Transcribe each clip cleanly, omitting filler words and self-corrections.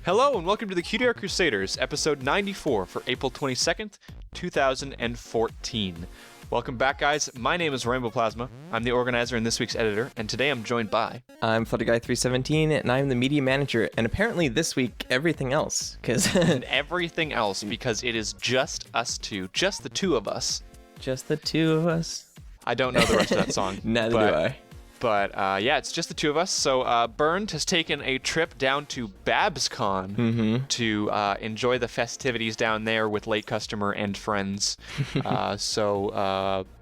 Hello and welcome to the Cutie Art Crusaders, episode 94 for April 22nd, 2014. Welcome back, guys. My name is Rainbow Plasma. I'm the organizer and this week's editor, and today I'm joined by... I'm FlutterGuy317, and I'm the media manager, and apparently this week, everything else, because... and everything else, because it is just us two, just the two of us. Just the two of us. I don't know the rest of that song. Neither do I. But yeah, it's just the two of us. So Bernd has taken a trip down to BabsCon to enjoy the festivities down there with late customer and friends. Bernd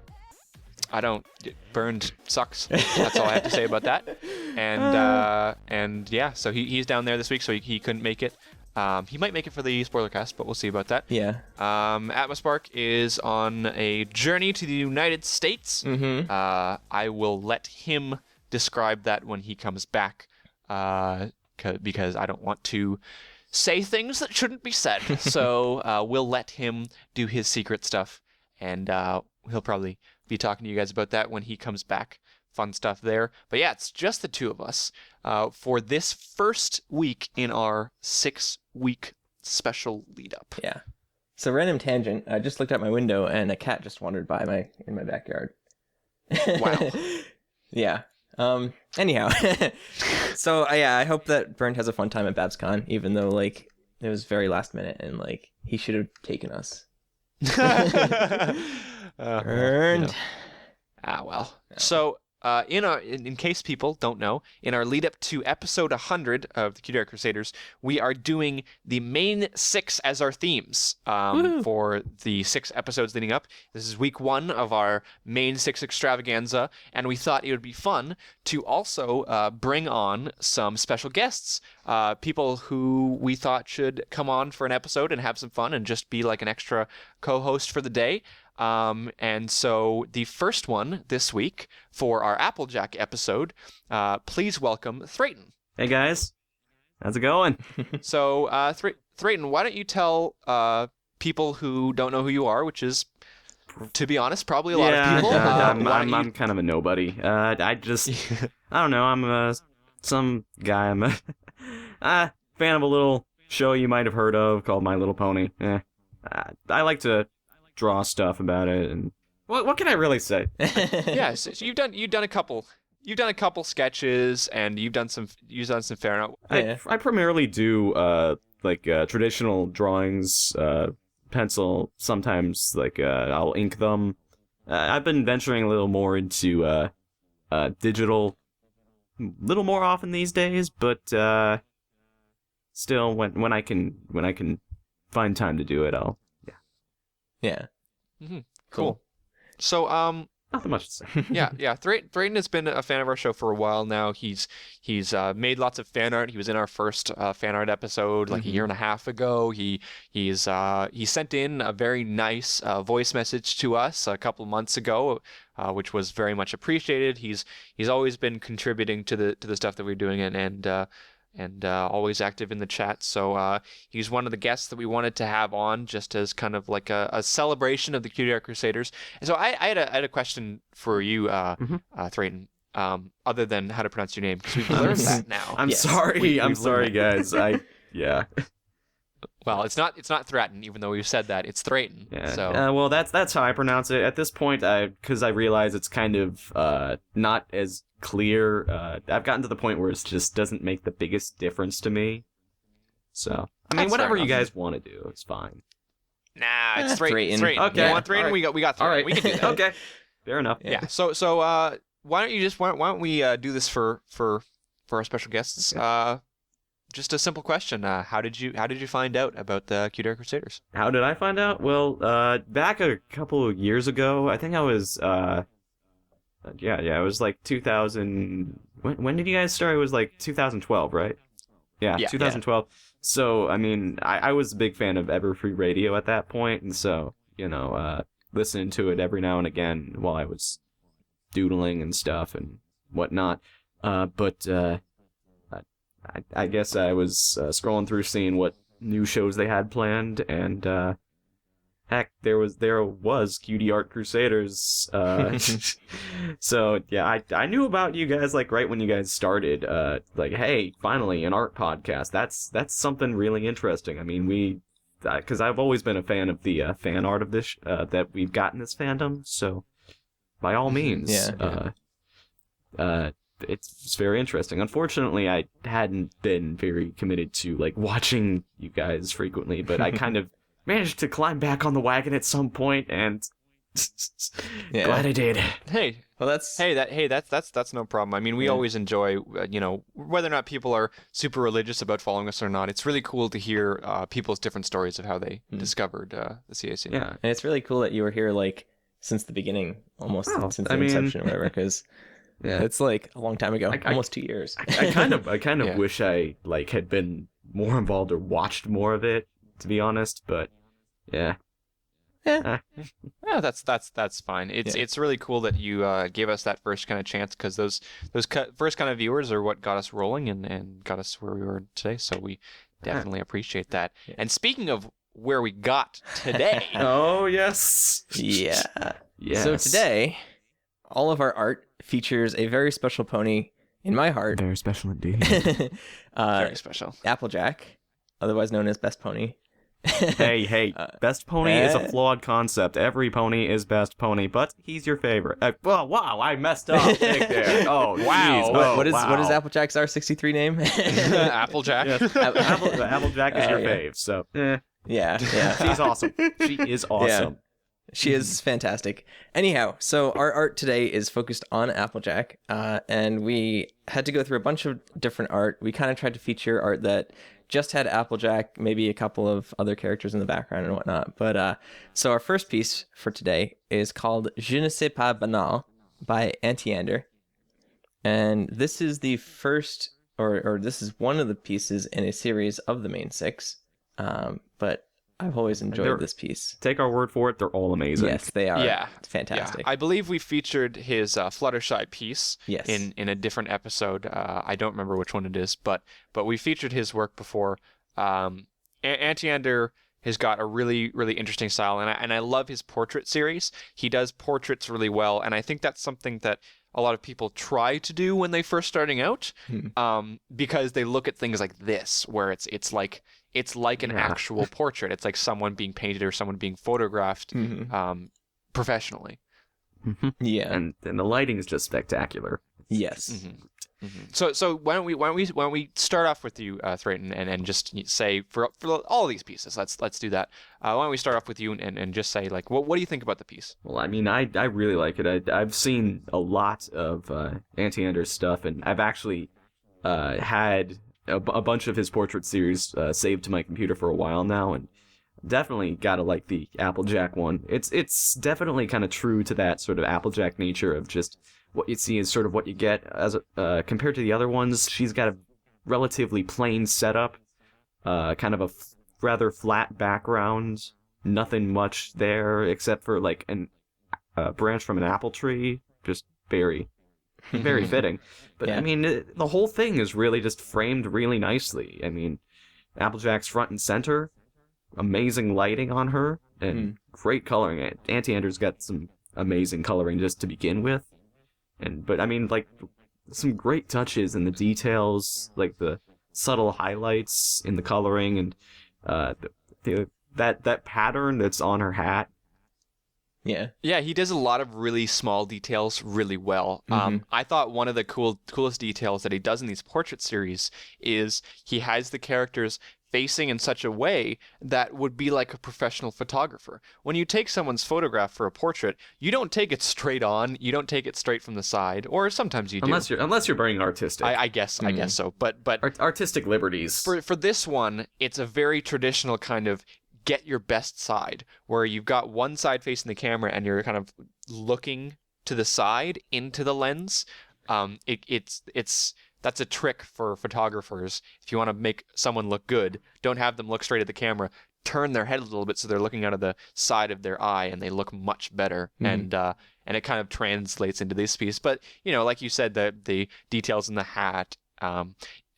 sucks. That's all I have to say about that. And yeah, so he's down there this week, so he couldn't make it. He might make it for the spoiler cast, but we'll see about that. Yeah. Atmospark is on a journey to the United States. I will let him describe that when he comes back, because I don't want to say things that shouldn't be said. So we'll let him do his secret stuff, and he'll probably be talking to you guys about that when he comes back. Fun stuff there. But yeah, it's just the two of us for this first week in our 6-week special lead-up. Yeah. So random tangent. I just looked out my window and a cat just wandered by in my backyard. Wow. Yeah. Anyhow. So yeah, I hope that Bernd has a fun time at BabsCon, even though it was very last minute and he should have taken us. Bernd. Well. So. In case people don't know, in our lead up to episode 100 of the Cutie Art Crusaders, we are doing the main 6 as our themes for the 6 episodes leading up. This is week 1 of our main 6 extravaganza, and we thought it would be fun to also bring on some special guests, people who we thought should come on for an episode and have some fun and just be like an extra co-host for the day. And so the first one this week for our Applejack episode, please welcome Thrayton. Hey guys, how's it going? So, Thrayton, why don't you tell people who don't know who you are, which is, to be honest, probably a lot of people. I'm kind of a nobody. I don't know. I'm some guy. I'm a fan of a little show you might have heard of called My Little Pony. I like to draw stuff about it, and what can I really say? Yeah, so you've done a couple sketches, and you've done some fan art. I primarily do traditional drawings, pencil. Sometimes I'll ink them. I've been venturing a little more into digital, little more often these days, but still when I can find time to do it, I'll. Yeah. Mm-hmm. Cool. So, nothing much to say. yeah. Thrayton has been a fan of our show for a while now. He's made lots of fan art. He was in our first fan art episode a year and a half ago. He sent in a very nice voice message to us a couple months ago, which was very much appreciated. He's always been contributing to the stuff that we're doing, and always active in the chat. So he's one of the guests that we wanted to have on just as kind of like a celebration of the Cutie Art Crusaders. And so I had a question for you, Thrayton, other than how to pronounce your name, because we've learned that now. I'm sorry. I'm sorry, guys. Yeah. Well, it's not Thratton, even though we've said that. It's Thrayton. Yeah. So. Well, that's how I pronounce it. At this point, because I realize it's kind of not as clear. I've gotten to the point where it just doesn't make the biggest difference to me. So, I mean, whatever you guys want to do, it's fine. Nah, it's Thrayton. Okay. You want Thrayton? Right. We got Thrayton. All right. We can do that. Okay. Fair enough. Yeah. So why don't we do this for our special guests? Okay. Just a simple question. How did you find out about the Cutie Art Crusaders? How did I find out? Well, back a couple of years ago, I think I was it was 2000. When did you guys start? It was 2012, right? Yeah, 2012. Yeah. So, I mean, I was a big fan of Everfree radio at that point, and so, listening to it every now and again while I was doodling and stuff and whatnot. But I guess I was scrolling through seeing what new shows they had planned, and heck, there was Cutie Art Crusaders. So yeah, I knew about you guys like right when you guys started. Like, hey, finally an art podcast. That's something really interesting. I mean, because I've always been a fan of the fan art of this that we've got in this fandom. So by all means, it's very interesting. Unfortunately, I hadn't been very committed to like watching you guys frequently, but I kind of managed to climb back on the wagon at some point, and glad I did. Hey, Well, that's that's no problem. I mean, we always enjoy, whether or not people are super religious about following us or not. It's really cool to hear people's different stories of how they discovered the CAC. Yeah, and it's really cool that you were here like since the beginning, almost since the inception or whatever, because it's like a long time ago, almost 2 years. I kind of wish I like had been more involved or watched more of it, to be honest. But yeah. Yeah, that's fine. It's really cool that you gave us that first kind of chance, because those first kind of viewers are what got us rolling and got us where we were today. So we definitely appreciate that. Yeah. And speaking of where we got today, oh yes, yeah. Yes. So today, all of our art features a very special pony in my heart. Very special indeed. Very special. Applejack, otherwise known as Best Pony. Hey, best pony is a flawed concept. Every pony is best pony, but he's your favorite. Oh, wow, I messed up big there. Oh, wow. What is Applejack's R63 name? Applejack. Yes. Applejack is your fave, so. Yeah. She's awesome. She is awesome. Yeah. She is fantastic. Anyhow, so our art today is focused on Applejack, and we had to go through a bunch of different art. We kind of tried to feature art that just had Applejack, maybe a couple of other characters in the background and whatnot. But so our first piece for today is called Je ne sais pas banal by Antiander. And this is the first, or this is one of the pieces in a series of the main six. But I've always enjoyed this piece. Take our word for it, they're all amazing. Yes, they are. Yeah. Fantastic. Yeah. I believe we featured his Fluttershy piece in a different episode. I don't remember which one it is, but we featured his work before. Antiander has got a really, really interesting style, and I love his portrait series. He does portraits really well, and I think that's something that a lot of people try to do when they first starting out, because they look at things like this, where it's like an actual portrait. It's like someone being painted or someone being photographed professionally. Yeah, and the lighting is just spectacular. Yes. So why don't we start off with you, Thrayton, and just say for all of these pieces, let's do that. Why don't we start off with you and just say like what do you think about the piece? Well, I mean, I really like it. I've seen a lot of Antiander's stuff, and I've actually had a bunch of his portrait series saved to my computer for a while now, and definitely gotta like the Applejack one. It's definitely kind of true to that sort of Applejack nature of just what you see is sort of what you get as compared to the other ones. She's got a relatively plain setup, kind of a rather flat background, nothing much there except for like a branch from an apple tree, just very fitting. But I mean, the whole thing is really just framed really nicely. I mean, Applejack's front and center, amazing lighting on her, and great coloring. Antiander's got some amazing coloring just to begin with. But I mean, like, some great touches in the details, like the subtle highlights in the coloring, and that pattern that's on her hat. Yeah, he does a lot of really small details really well. I thought one of the coolest details that he does in these portrait series is he has the characters facing in such a way that would be like a professional photographer. When you take someone's photograph for a portrait, you don't take it straight on, you don't take it straight from the side, or sometimes you do. Unless you're being artistic. I guess so. But artistic liberties. For this one, it's a very traditional kind of get your best side, where you've got one side facing the camera and you're kind of looking to the side into the lens. That's a trick for photographers. If you want to make someone look good, don't have them look straight at the camera. Turn their head a little bit so they're looking out of the side of their eye, and they look much better. And it kind of translates into this piece. But like you said, the details in the hat.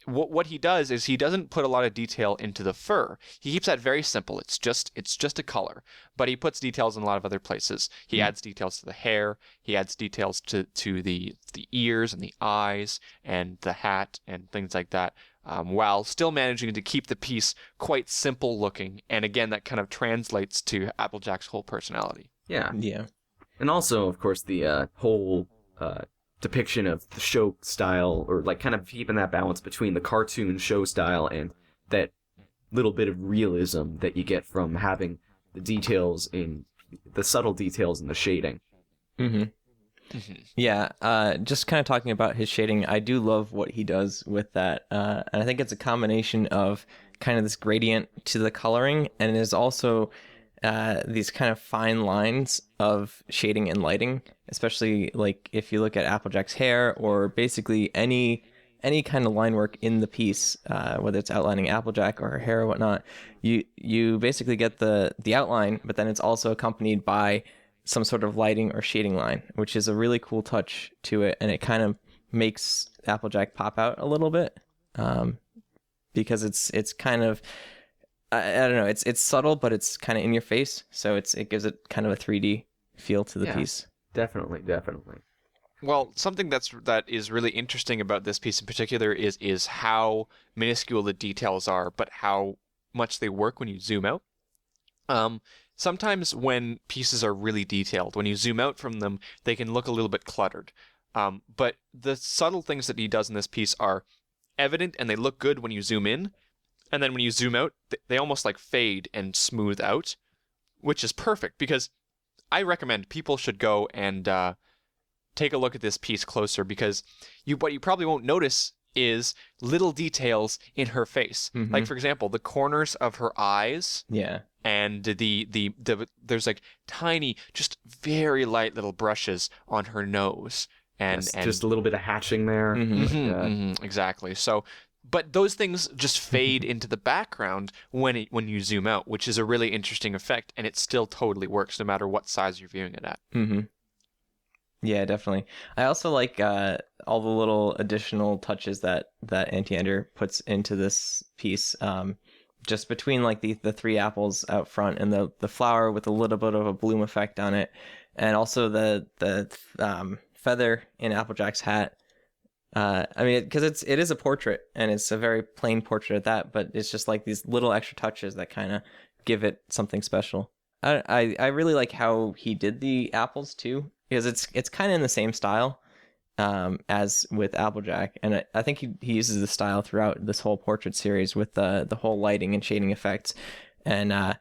what he does is he doesn't put a lot of detail into the fur. He keeps that very simple. It's just a color, but he puts details in a lot of other places. He adds details to the hair. He adds details to the ears and the eyes and the hat and things like that, while still managing to keep the piece quite simple looking. And again, that kind of translates to Applejack's whole personality. Yeah. Yeah. And also, of course, the whole depiction of the show style, or like kind of keeping that balance between the cartoon show style and that little bit of realism that you get from having the subtle details in the shading. Yeah, just kind of talking about his shading, I do love what he does with that. And I think it's a combination of kind of this gradient to the coloring, and it is also these kind of fine lines of shading and lighting, especially like if you look at Applejack's hair, or basically any kind of line work in the piece, whether it's outlining Applejack or her hair or whatnot. You basically get the outline, but then it's also accompanied by some sort of lighting or shading line, which is a really cool touch to it, and it kind of makes Applejack pop out a little bit, because it's kind of, I don't know, it's subtle, but it's kind of in your face, so it gives it kind of a 3D feel to the piece. Definitely. Well, something that is really interesting about this piece in particular is how minuscule the details are, but how much they work when you zoom out. Sometimes when pieces are really detailed, when you zoom out from them, they can look a little bit cluttered. But the subtle things that he does in this piece are evident, and they look good when you zoom in. And then when you zoom out, they almost like fade and smooth out, which is perfect, because I recommend people should go and take a look at this piece closer, because what you probably won't notice is little details in her face. Like, for example, the corners of her eyes. Yeah. And there's like tiny, just very light little brushes on her nose. And just a little bit of hatching there. Exactly. So, but those things just fade into the background when you zoom out, which is a really interesting effect, and it still totally works no matter what size you're viewing it at. Yeah, definitely. I also like all the little additional touches that Antiander puts into this piece. Just between like the three apples out front and the flower with a little bit of a bloom effect on it, and also the feather in Applejack's hat. I mean, because it is a portrait, and it's a very plain portrait at that, but it's just like these little extra touches that kind of give it something special. I really like how he did the apples too, because it's kind of in the same style as with Applejack, and I think he uses the style throughout this whole portrait series with the whole lighting and shading effects. And I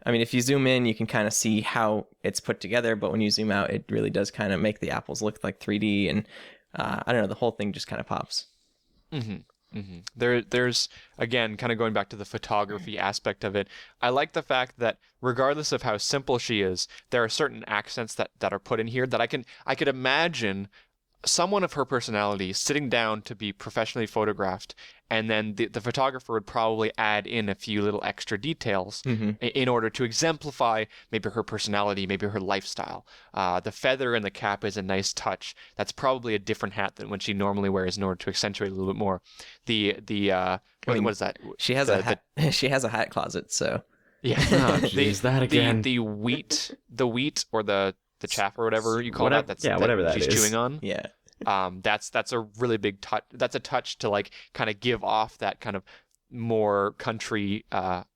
mean, if you zoom in, you can kind of see how it's put together, but when you zoom out, it really does kind of make the apples look like 3D, and I don't know, the whole thing just kind of pops. There's, again, kind of going back to the photography aspect of it, I like the fact that regardless of how simple she is, there are certain accents that are put in here that I could imagine someone of her personality sitting down to be professionally photographed, and then the photographer would probably add in a few little extra details in order to exemplify maybe her personality, maybe her lifestyle. The feather in the cap is a nice touch. That's probably a different hat than what she normally wears in order to accentuate a little bit more. What is that? She has she has a hat closet, so yeah. Oh, geez, that again. The wheat or the chaff or whatever you call that. Whatever that she's is. chewing on. Yeah. That's a really big touch. That's a touch to like kind of give off that kind of more country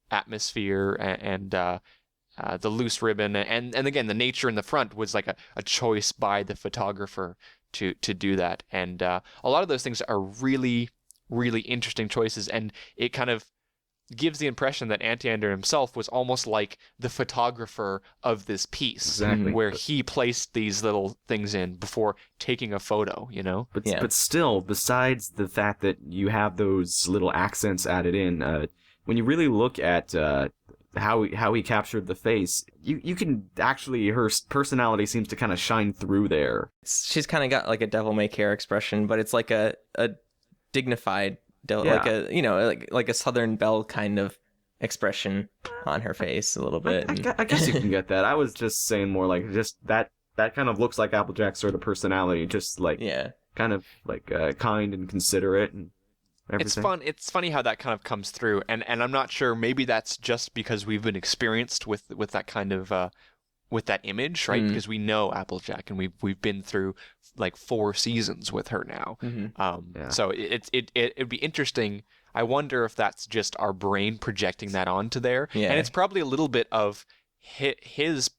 atmosphere, and the loose ribbon, and again, the nature in the front was like a choice by the photographer to do that. And a lot of those things are really, really interesting choices, and it kind of gives the impression that Antiander himself was almost like the photographer of this piece, exactly, where he placed these little things in before taking a photo, you know? But still, besides the fact that you have those little accents added in, when you really look at how he captured the face, you can actually, her personality seems to kind of shine through there. She's kind of got like a devil-may-care expression, but it's like a dignified, like a Southern Belle kind of expression on her face a little bit. I guess you can get that. I was just saying more like just that kind of looks like Applejack's sort of personality, just like kind of like kind and considerate, and everything. It's funny how that kind of comes through, and I'm not sure. Maybe that's just because we've been experienced with that kind of with that image, right? Because we know Applejack, and we've been through like 4 seasons with her now. So it'd be interesting. I wonder if that's just our brain projecting that onto there, and it's probably a little bit of his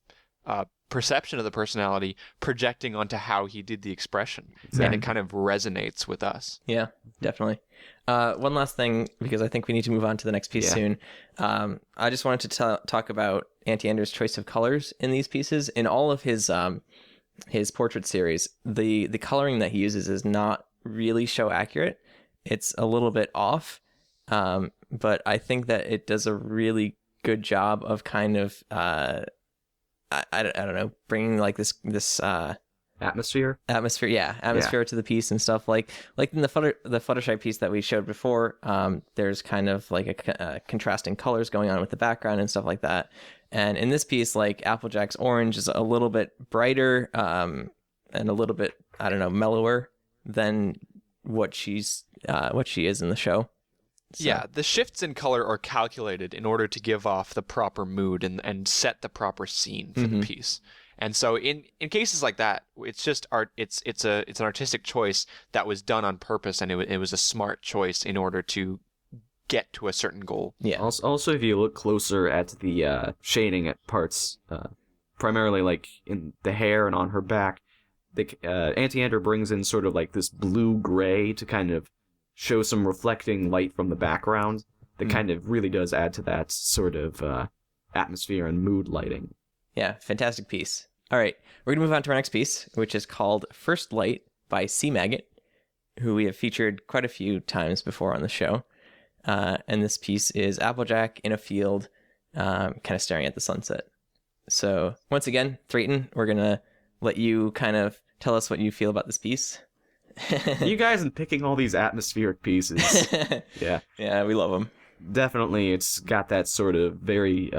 perception of the personality projecting onto how he did the expression, and it kind of resonates with us. Yeah, definitely. One last thing, because I think we need to move on to the next piece soon. I just wanted to talk about Auntie Ander's choice of colors in these pieces. In all of his portrait series, the coloring that he uses is not really show accurate. It's a little bit off, but I think that it does a really good job of kind of I don't know, bringing like this atmosphere to the piece and stuff, like in the Fluttershy piece that we showed before. There's kind of like a contrasting colors going on with the background and stuff like that, and in this piece, like Applejack's orange is a little bit brighter and a little bit, I don't know, mellower than what she is in the show. So. Yeah, the shifts in color are calculated in order to give off the proper mood and set the proper scene for the piece. And so in cases like that, it's just art. It's an artistic choice that was done on purpose, and it was a smart choice in order to get to a certain goal. Yeah. Also, if you look closer at the shading at parts, primarily like in the hair and on her back, Auntie Ander brings in sort of like this blue-gray to kind of show some reflecting light from the background that kind of really does add to that sort of atmosphere and mood lighting. Yeah, fantastic piece. All right, we're going to move on to our next piece, which is called First Light by Sea Maggot, who we have featured quite a few times before on the show. And this piece is Applejack in a field, kind of staring at the sunset. So once again, Threaton, we're going to let you kind of tell us what you feel about this piece. You guys and picking all these atmospheric pieces. Yeah, we love them. Definitely, it's got that sort of very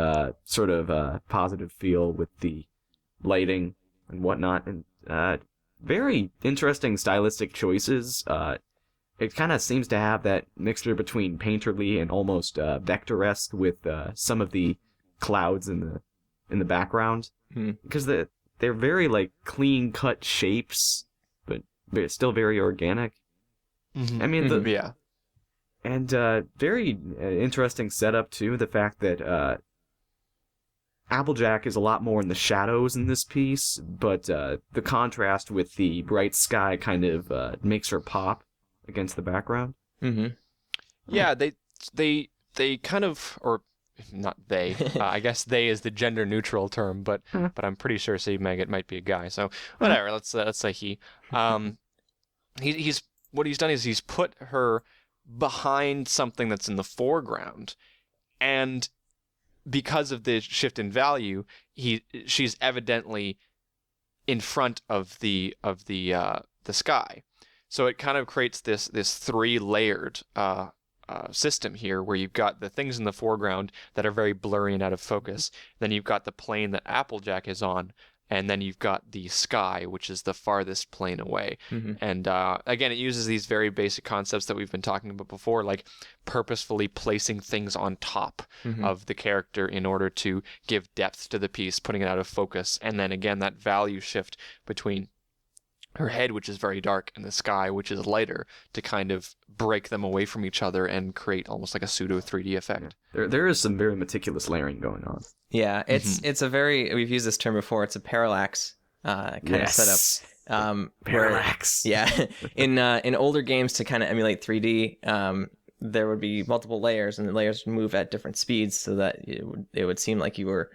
positive feel with the lighting and whatnot, and very interesting stylistic choices. It kind of seems to have that mixture between painterly and almost vector-esque with some of the clouds in the background, because they're very like clean-cut shapes, but it's still very organic. I mean, and very interesting setup too. The fact that Applejack is a lot more in the shadows in this piece, but the contrast with the bright sky kind of makes her pop against the background. Yeah, they kind of, or not they. I guess they is the gender neutral term, but I'm pretty sure Sea Maggot might be a guy. So whatever. Let's say he. He's what he's done is he's put her behind something that's in the foreground, and because of the shift in value, she's evidently in front of the sky. So it kind of creates this 3-layered system here, where you've got the things in the foreground that are very blurry and out of focus. Then you've got the plane that Applejack is on, and then you've got the sky, which is the farthest plane away. And again, it uses these very basic concepts that we've been talking about before, like purposefully placing things on top of the character in order to give depth to the piece, putting it out of focus. And then again, that value shift between her head, which is very dark, and the sky, which is lighter, to kind of break them away from each other and create almost like a pseudo 3D effect. There is some very meticulous layering going on. Yeah, it's a very, we've used this term before, it's a parallax kind of setup. Parallax. In older games, to kind of emulate 3D, there would be multiple layers, and the layers would move at different speeds so that it would seem like you were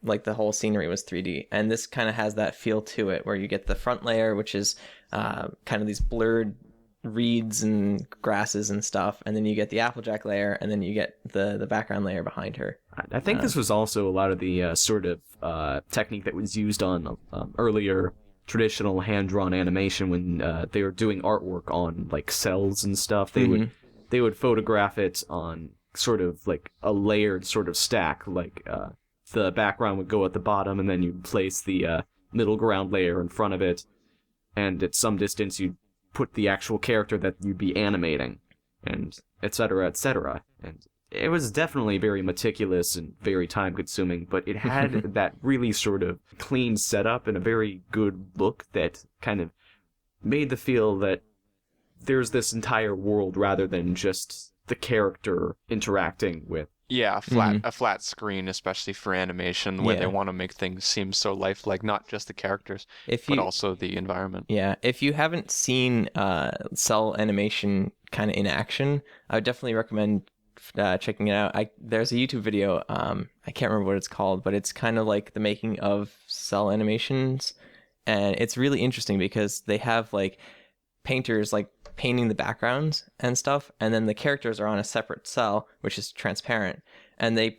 like the whole scenery was 3D. And this kind of has that feel to it, where you get the front layer, which is kind of these blurred reeds and grasses and stuff, and then you get the Applejack layer, and then you get the background layer behind her. I think this was also a lot of the sort of technique that was used on earlier traditional hand-drawn animation when they were doing artwork on like cells and stuff. They would photograph it on sort of like a layered sort of stack, like the background would go at the bottom, and then you'd place the middle ground layer in front of it, and at some distance you'd put the actual character that you'd be animating. and et cetera, et cetera. And it was definitely very meticulous and very time consuming, but it had that really sort of clean setup and a very good look that kind of made the feel that there's this entire world rather than just the character interacting with. Yeah, a flat screen, especially for animation, where they want to make things seem so lifelike, not just the characters, but also the environment. Yeah, if you haven't seen cell animation kind of in action, I would definitely recommend checking it out. There's a YouTube video, I can't remember what it's called, but it's kind of like the making of cell animations, and it's really interesting because they have like painters like painting the backgrounds and stuff, and then the characters are on a separate cell which is transparent, and they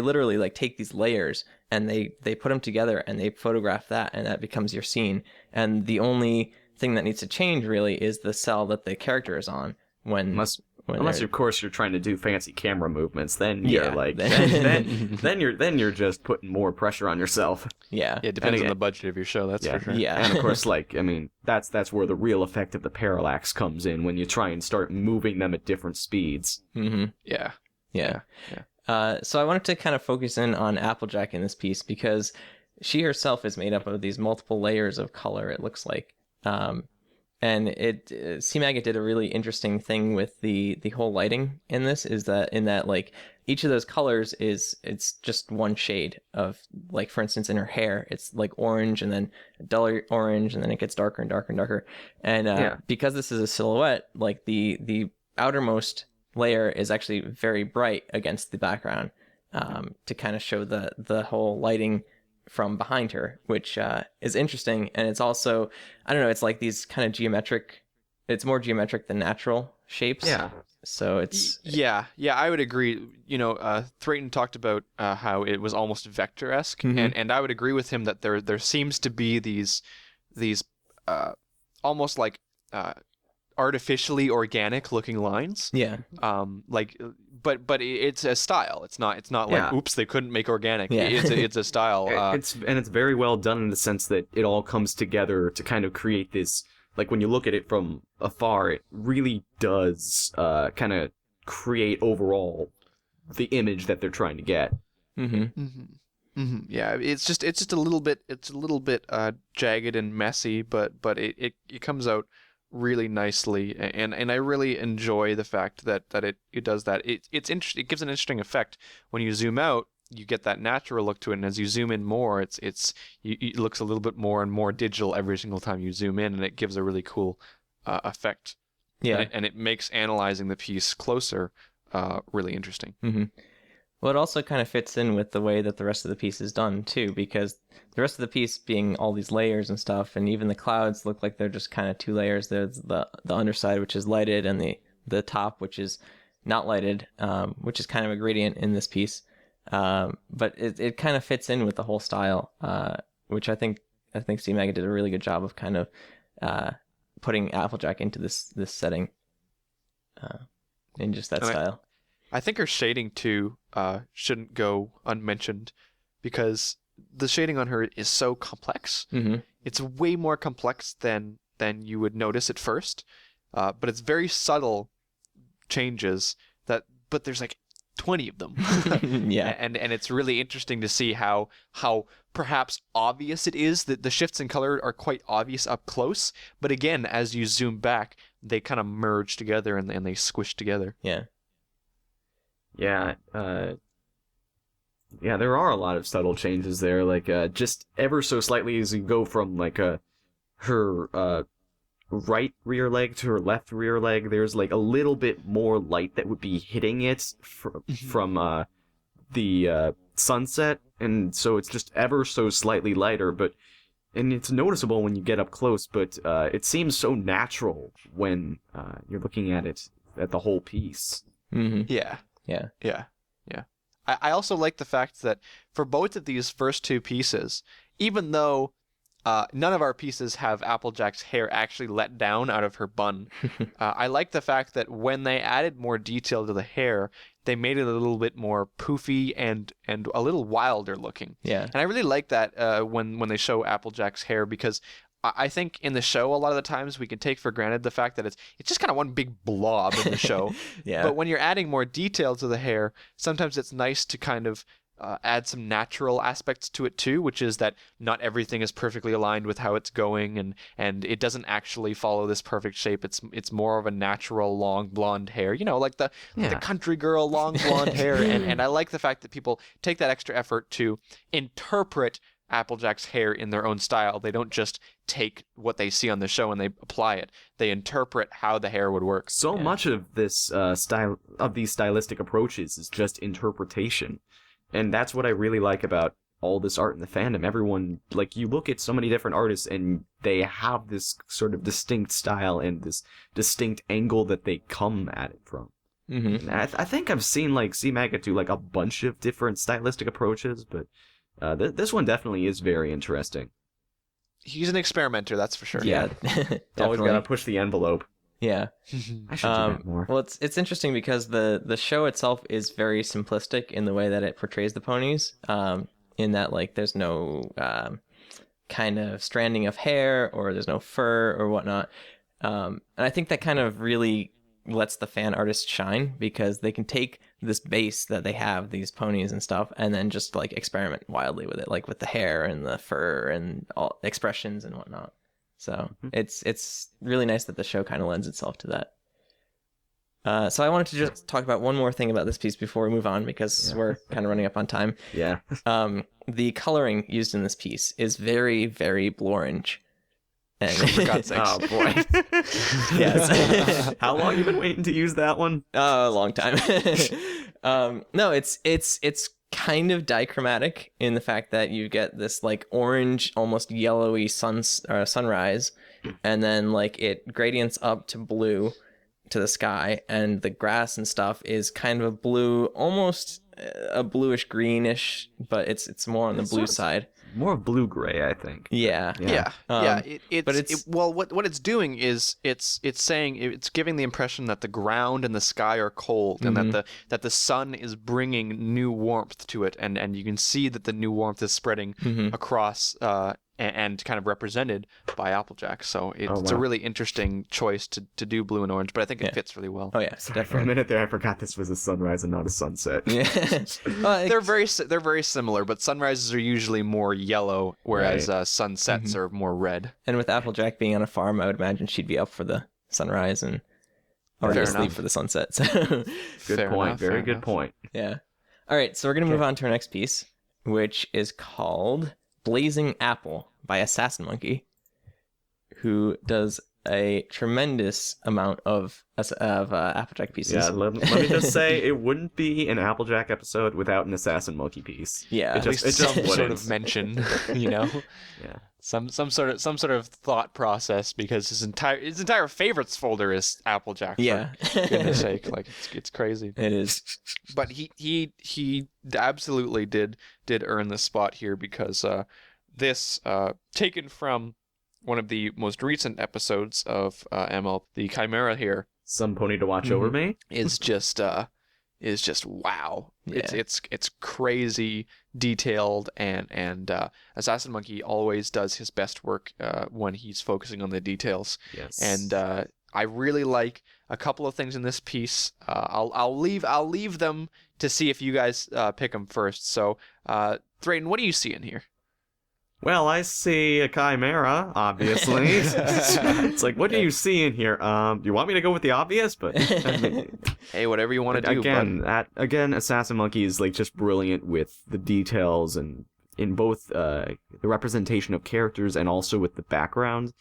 literally like take these layers and they put them together and they photograph that, and that becomes your scene, and the only thing that needs to change really is the cell that the character is on unless of course you're trying to do fancy camera movements, then you're then you're just putting more pressure on yourself. Yeah. It depends on the budget of your show, that's for sure. Yeah. And of course, like, I mean, that's where the real effect of the parallax comes in, when you try and start moving them at different speeds. Mm-hmm. Yeah. So I wanted to kind of focus in on Applejack in this piece because she herself is made up of these multiple layers of color, it looks like. And C-Maggot did a really interesting thing with the whole lighting in this, is that like each of those colors it's just one shade of, like, for instance, in her hair, it's like orange and then duller orange and then it gets darker and darker and darker. And because this is a silhouette, like the outermost layer is actually very bright against the background, to kind of show the whole lighting from behind her, which is interesting. And it's also, I don't know, it's like these kind of geometric, it's more geometric than natural shapes. Yeah. So it's... Yeah, I would agree. You know, Thrayton talked about how it was almost vector-esque, and I would agree with him that there seems to be these almost like artificially organic looking lines. Yeah. But it's a style. It's not like, oops, they couldn't make organic. Yeah. It's a style. It's very well done in the sense that it all comes together to kind of create this, like, when you look at it from afar, it really does kind of create overall the image that they're trying to get. Yeah, it's just a little bit jagged and messy, but it comes out really nicely, and I really enjoy the fact that it does that. It's interesting. It gives an interesting effect when you zoom out. You get that natural look to it, and as you zoom in more, it looks a little bit more and more digital every single time you zoom in, and it gives a really cool effect. Yeah, and it makes analyzing the piece closer really interesting. Well, it also kind of fits in with the way that the rest of the piece is done too, because the rest of the piece being all these layers and stuff, and even the clouds look like they're just kind of two layers. There's the underside, which is lighted, and the top, which is not lighted, which is kind of a gradient in this piece. But it kind of fits in with the whole style, which I think C-Maggot did a really good job of kind of putting Applejack into this setting, in just that style. I think her shading too shouldn't go unmentioned, because the shading on her is so complex. It's way more complex than you would notice at first, but it's very subtle changes but there's like 20 of them. Yeah. And it's really interesting to see how perhaps obvious it is, that the shifts in color are quite obvious up close, but again, as you zoom back, they kind of merge together and they squish together. Yeah. Yeah, there are a lot of subtle changes there, like just ever so slightly as you go from like her right rear leg to her left rear leg, there's like a little bit more light that would be hitting it from the sunset, and so it's just ever so slightly lighter, and it's noticeable when you get up close, but it seems so natural when you're looking at it, at the whole piece. Yeah. I also like the fact that for both of these first two pieces, even though none of our pieces have Applejack's hair actually let down out of her bun, I like the fact that when they added more detail to the hair, they made it a little bit more poofy and a little wilder looking. Yeah. And I really like that when they show Applejack's hair, because I think in the show a lot of the times we can take for granted the fact that it's just kind of one big blob in the show. Yeah. But when you're adding more detail to the hair, sometimes it's nice to kind of add some natural aspects to it too, which is that not everything is perfectly aligned with how it's going, and it doesn't actually follow this perfect shape. It's more of a natural long blonde hair, like the country girl long blonde hair, and I like the fact that people take that extra effort to interpret Applejack's hair in their own style. They don't just take what they see on the show and they apply it. They interpret how the hair would work. So much of this style of these stylistic approaches is just interpretation. And that's what I really like about all this art in the fandom. Everyone, like, you look at so many different artists and they have this sort of distinct style and this distinct angle that they come at it from. Mm-hmm. I think I've seen, like, C-Mega do, like, a bunch of different stylistic approaches, but this one definitely is very interesting. He's an experimenter, that's for sure. Yeah, Always gotta push the envelope. Yeah. I should do that more. Well, it's interesting because the show itself is very simplistic in the way that it portrays the ponies. In that, like, there's no kind of stranding of hair, or there's no fur or whatnot. And I think that kind of really lets the fan artists shine, because they can take this base that they have, these ponies and stuff, and then just like experiment wildly with it, like with the hair and the fur and all expressions and whatnot. So it's really nice that the show kind of lends itself to that. So I wanted to just talk about one more thing about this piece before we move on, because we're kind of running up on time. Yeah. The coloring used in this piece is very, very blue-orange. And For God's sakes. Oh boy. Yes. How long you been waiting to use that one? A long time. No, it's kind of dichromatic in the fact that you get this like orange, almost yellowy sunrise, and then like it gradients up to blue to the sky, and the grass and stuff is kind of a blue, almost a bluish greenish, but it's more on the blue side. More blue-gray, I think. Yeah. Well, what it's doing is it's saying, it's giving the impression that the ground and the sky are cold, and that the sun is bringing new warmth to it, and you can see that the new warmth is spreading across and kind of represented by Applejack. So it's a really interesting choice to do blue and orange, but I think it fits really well. Oh yeah, Sorry, for a definitely. minute there, I forgot this was a sunrise and not a sunset. Yeah. They're very similar, but sunrises are usually more yellow, whereas sunsets are more red. And with Applejack being on a farm, I would imagine she'd be up for the sunrise and already asleep for the sunset. So Good point. Very good point. yeah. All right, so we're gonna move on to our next piece, which is called Blazing Apple by Assassin Monkey, who does a tremendous amount of Applejack pieces. Yeah, let me just say, it wouldn't be an Applejack episode without an Assassin Monkey piece. Yeah, it just some sort wouldn't. of mention, Yeah. some sort of thought process, because his entire favorites folder is Applejack. Yeah. For goodness sake, like it's crazy. It is. But he absolutely did earn this spot here, because this taken from one of the most recent episodes of ML, the Chimera here, Some pony to watch over me. is just wow. Yeah. It's crazy detailed, and Assassin Monkey always does his best work when he's focusing on the details. Yes. And I really like a couple of things in this piece. I'll leave them to see if you guys pick them first. So, Drayden, what do you see in here? Well, I see a chimera, obviously. It's like, what do you see in here? Do you want me to go with the obvious? But I mean, Hey, whatever you want to do. again, Assassin Monkey is like just brilliant with the details, and in both the representation of characters and also with the background.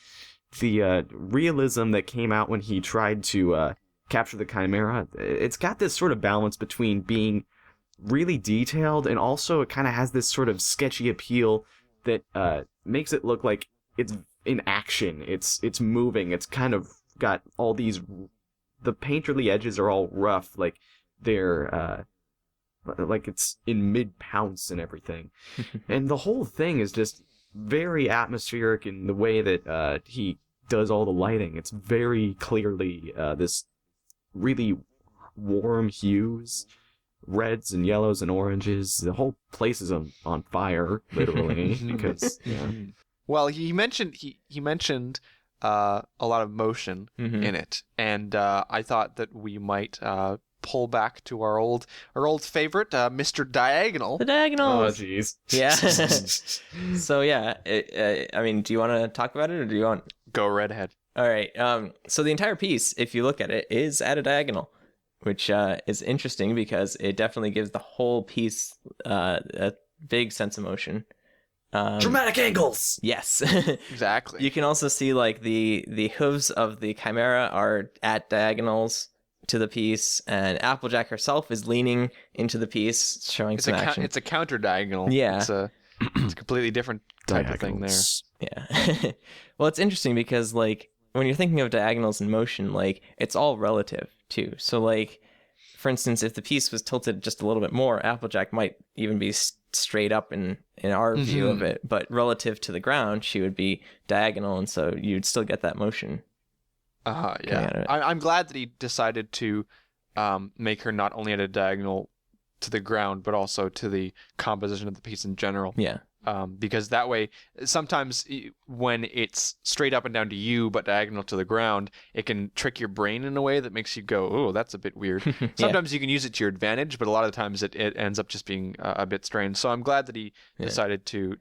The realism that came out when he tried to capture the chimera, it's got this sort of balance between being really detailed, and also it kind of has this sort of sketchy appeal that makes it look like it's in action. It's moving. It's kind of got all these. The painterly edges are all rough, like they're like it's in mid pounce and everything, and the whole thing is just very atmospheric in the way that he does all the lighting. It's very clearly this really warm hues. Reds and yellows and oranges. The whole place is on fire, literally, because Well, he mentioned a lot of motion in it, and I thought that we might pull back to our old favorite, Mr. Diagonal. The Oh, diagonals. jeez. Yeah. So yeah, I mean, do you want to talk about it, or do you want? Go right ahead. All right. So the entire piece, if you look at it, is at a diagonal, which is interesting because it definitely gives the whole piece a big sense of motion. Dramatic angles. Yes. Exactly. You can also see like the hooves of the chimera are at diagonals to the piece, and Applejack herself is leaning into the piece, showing some action. It's a counter diagonal. Yeah. It's a completely different type of thing there. Yeah. Well, it's interesting because like when you're thinking of diagonals in motion, like it's all relative too. So like, for instance, if the piece was tilted just a little bit more, Applejack might even be straight up in our view of it, but relative to the ground, she would be diagonal, and so you'd still get that motion. Yeah. I'm glad that he decided to make her not only at a diagonal to the ground, but also to the composition of the piece in general. Yeah. Because that way, sometimes when it's straight up and down to you, but diagonal to the ground, it can trick your brain in a way that makes you go, oh, that's a bit weird. Sometimes you can use it to your advantage, but a lot of the times it ends up just being a bit strange. So I'm glad that he decided to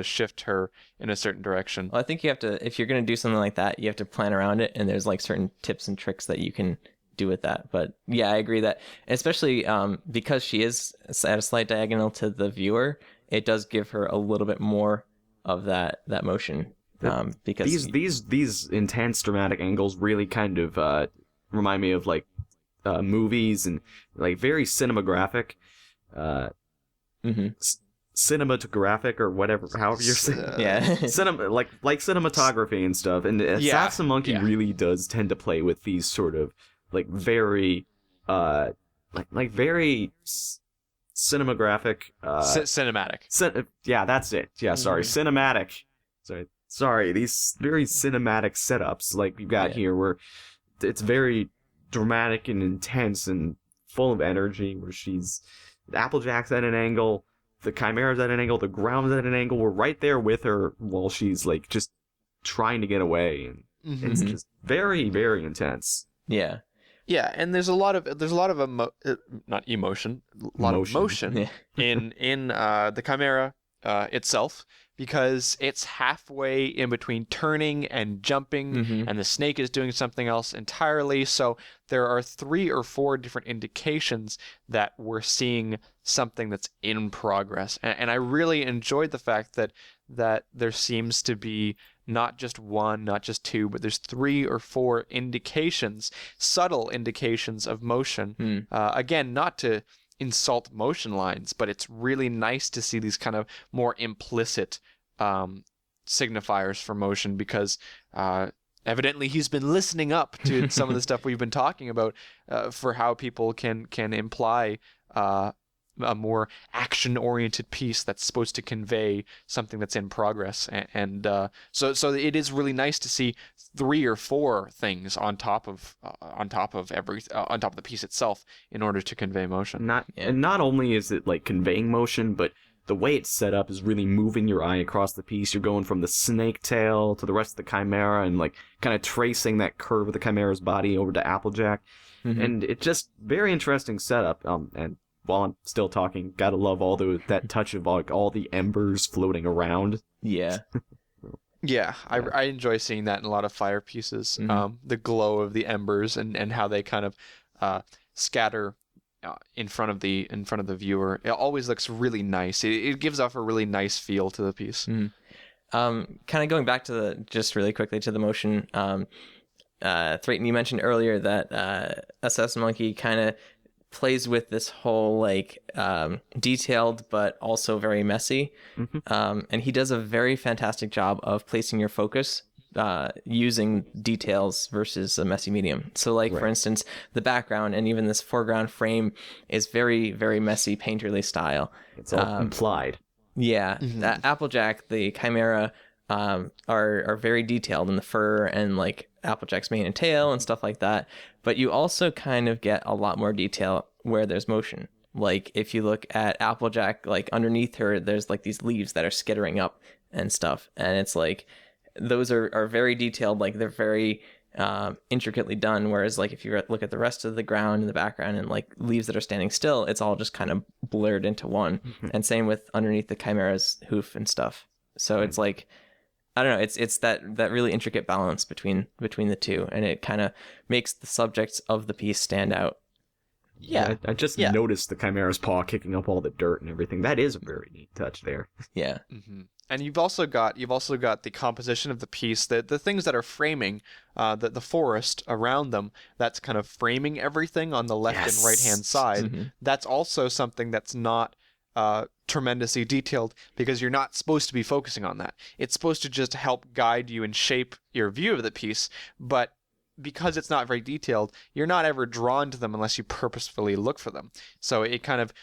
shift her in a certain direction. Well, I think you have to, if you're going to do something like that, you have to plan around it, and there's like certain tips and tricks that you can do with that. But yeah, I agree that, especially because she is at a slight diagonal to the viewer, it does give her a little bit more of that motion. Because these intense dramatic angles really kind of remind me of like movies and like very cinematographic, cinematographic or whatever, however you're saying. Like cinematography and stuff. And Assassin Monkey really does tend to play with these sort of like very like very cinematographic cinematic. Yeah, that's it. Yeah, sorry. Cinematic. Sorry, these very cinematic setups like you got here where it's very dramatic and intense and full of energy, where Applejack's at an angle, the Chimera's at an angle, the ground's at an angle. We're right there with her while she's like just trying to get away, and it's just very, very intense. Yeah. Yeah, and there's a lot of not emotion, a lot of motion in the Chimera itself, because it's halfway in between turning and jumping, and the snake is doing something else entirely. So there are 3 or 4 different indications that we're seeing something that's in progress, and I really enjoyed the fact that there seems to be not just 1, not just 2, but there's 3 or 4 indications, subtle indications of motion. Again, not to insult motion lines, but it's really nice to see these kind of more implicit signifiers for motion, because evidently he's been listening up to some of the stuff we've been talking about for how people can imply a more action-oriented piece that's supposed to convey something that's in progress, and so it is really nice to see 3 or 4 things on top of the piece itself in order to convey motion. And not only is it like conveying motion, but the way it's set up is really moving your eye across the piece. You're going from the snake tail to the rest of the Chimera, and like kind of tracing that curve of the Chimera's body over to Applejack, and it's just very interesting setup. And while I'm still talking, gotta love that touch of all the embers floating around. Yeah. Yeah, I enjoy seeing that in a lot of fire pieces. The glow of the embers and how they kind of scatter in front of the viewer. It always looks really nice. It gives off a really nice feel to the piece. Kind of going back to just really quickly to the motion. Threighton, you mentioned earlier that Assassin Monkey kind of plays with this whole like detailed but also very messy, and he does a very fantastic job of placing your focus using details versus a messy medium. So like for instance, the background and even this foreground frame is very, very messy, painterly style. It's all implied. Yeah. Applejack, the Chimera, are very detailed in the fur and like Applejack's mane and tail and stuff like that. But you also kind of get a lot more detail where there's motion. Like if you look at Applejack, like underneath her, there's like these leaves that are skittering up and stuff. And it's like, those are very detailed. Like they're very intricately done. Whereas like if you look at the rest of the ground in the background and like leaves that are standing still, it's all just kind of blurred into one. And same with underneath the Chimera's hoof and stuff. So it's like, I don't know, it's that really intricate balance between the two, and it kind of makes the subjects of the piece stand out. Yeah, I just noticed the Chimera's paw kicking up all the dirt and everything. That is a very neat touch there. Yeah. Mm-hmm. And you've also got the composition of the piece, the things that are framing the forest around them. That's kind of framing everything on the left and right hand side. Mm-hmm. That's also something that's not tremendously detailed, because you're not supposed to be focusing on that. It's supposed to just help guide you and shape your view of the piece, but because it's not very detailed, you're not ever drawn to them unless you purposefully look for them. So it kind of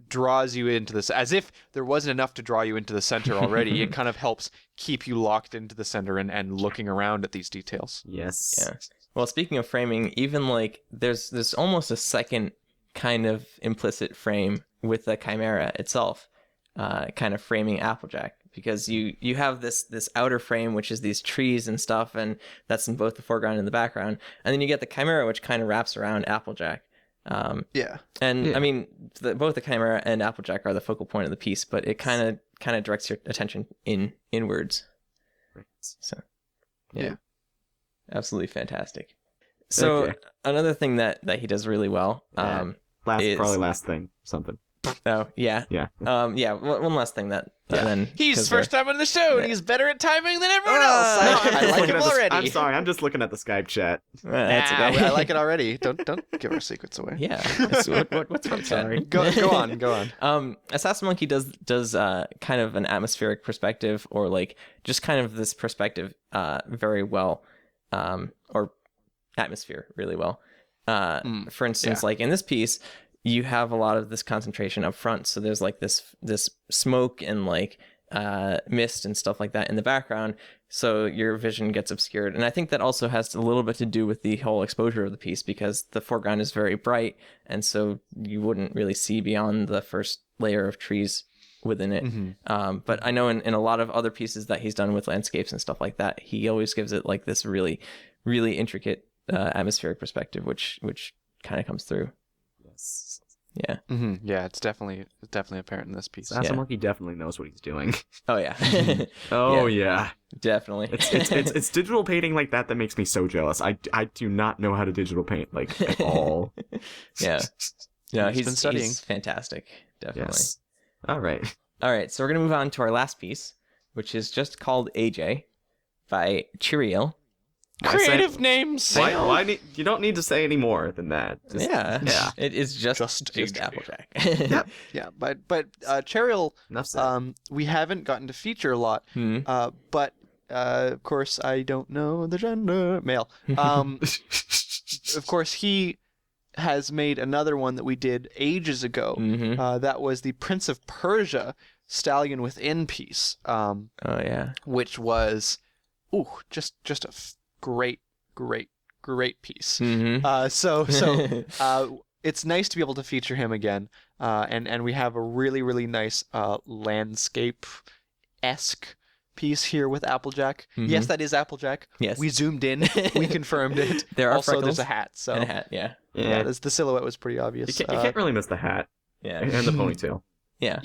draws you into this, as if there wasn't enough to draw you into the center already. It kind of helps keep you locked into the center and looking around at these details. Yes. Yeah. Well, speaking of framing, even like there's almost a second kind of implicit frame with the Chimera itself, kind of framing Applejack. Because you have this outer frame, which is these trees and stuff, and that's in both the foreground and the background. And then you get the Chimera, which kind of wraps around Applejack. And I mean, both the Chimera and Applejack are the focal point of the piece, but it kind of directs your attention inwards. So, yeah, absolutely fantastic. So another thing that he does really well, last thing, something. Oh yeah. One last thing that. Then he's first time on the show, and he's better at timing than everyone else. I like him already. I'm sorry, I'm just looking at the Skype chat. That's okay. I like it already. Don't give our secrets away. Yeah. What's wrong? Sorry. Go on. Assassin Monkey does kind of an atmospheric perspective, or like just kind of this perspective very well, or atmosphere really well. For instance, like in this piece, you have a lot of this concentration up front. So there's like this smoke and like mist and stuff like that in the background. So your vision gets obscured. And I think that also has a little bit to do with the whole exposure of the piece, because the foreground is very bright. And so you wouldn't really see beyond the first layer of trees within it. Mm-hmm. But I know in a lot of other pieces that he's done with landscapes and stuff like that, he always gives it like this really, really intricate atmospheric perspective, which kind of comes through. Yeah. Mm-hmm. Yeah, it's definitely apparent in this piece. Assassin Monkey definitely knows what he's doing. Oh yeah. Yeah. Definitely. It's digital painting like that makes me so jealous. I do not know how to digital paint like at all. Yeah. No, he's been studying. He's fantastic. Definitely. Yes. All right. So we're gonna move on to our last piece, which is just called AJ by Cheerio. Creative names. Why you don't need to say any more than that. Yeah. It is just Applejack. Yep. Yeah, but Cheryl, we haven't gotten to feature a lot. But of course I don't know the gender. Male. Of course he has made another one that we did ages ago. Mm-hmm. That was the Prince of Persia Stallion Within piece. Which was just a great piece. Mm-hmm. So it's nice to be able to feature him again, and we have a really, really nice landscape-esque piece here with Applejack. Mm-hmm. Yes, that is Applejack. Yes, we zoomed in, we confirmed it. There are also freckles. There's a hat. So and a hat, yeah. The silhouette was pretty obvious. You can't really miss the hat. Yeah, and the ponytail. Yeah.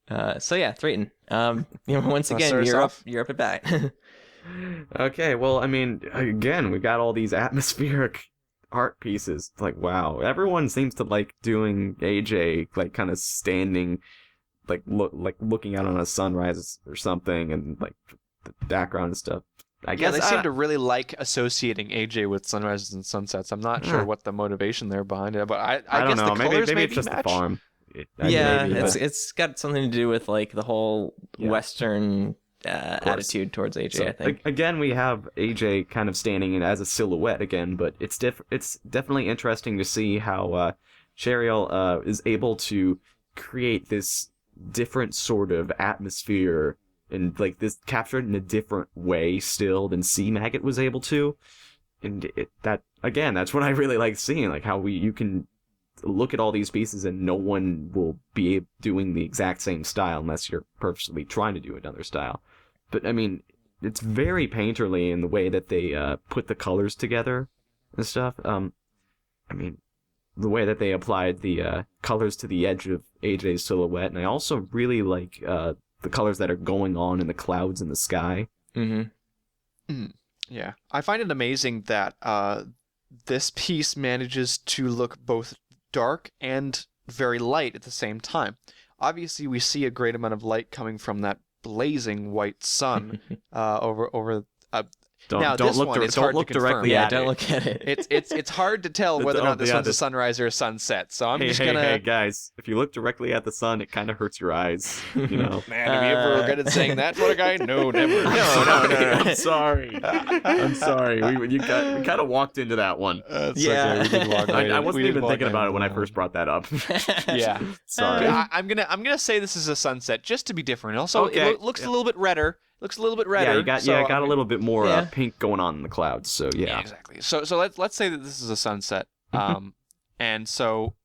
Thrayton. Once Wanna again, start us you're up at bat. Okay, well, I mean, again, we got all these atmospheric art pieces. Like, wow, everyone seems to like doing AJ, like, kind of standing, like looking out on a sunrise or something, and like the background and stuff. I guess they seem to really like associating AJ with sunrises and sunsets. I'm not sure what the motivation there behind it, but I don't guess know. the colors maybe it's just match. the farm. It's got something to do with like the whole Western attitude towards AJ. So, I think again we have AJ kind of standing in as a silhouette again, but it's definitely interesting to see how Cheryl is able to create this different sort of atmosphere and like this captured in a different way still than Sea Maggot was able to, and that's what I really like seeing, like how you can look at all these pieces and no one will be doing the exact same style unless you're purposely trying to do another style. But I mean, it's very painterly in the way that they put the colors together and stuff. I mean, the way that they applied the colors to the edge of AJ's silhouette, and I also really like the colors that are going on in the clouds in the sky. Yeah, I find it amazing that this piece manages to look both dark and very light at the same time. Obviously, we see a great amount of light coming from that blazing white sun over. Now, Don't this look, one, it's hard look to confirm. directly Yeah, at don't it. look at it. It's hard to tell whether or not this one's a this- sunrise or a sunset. So I'm Hey, just hey, gonna. hey, guys! If you look directly at the sun, it kind of hurts your eyes. You know. Man, have you ever regretted saying that for a guy? No, never. No. I'm sorry. I'm sorry. We kind of walked into that one. Yeah. We did walk right I in. wasn't We did even walk thinking right about in. it when I first brought that up. Yeah. Sorry. I'm gonna say this is a sunset just to be different. Also, Okay. it looks a little bit redder. Looks a little bit redder. Yeah, you got so got a little bit more Yeah. pink going on in the clouds. So Yeah, yeah. exactly. So let's say that this is a sunset. And so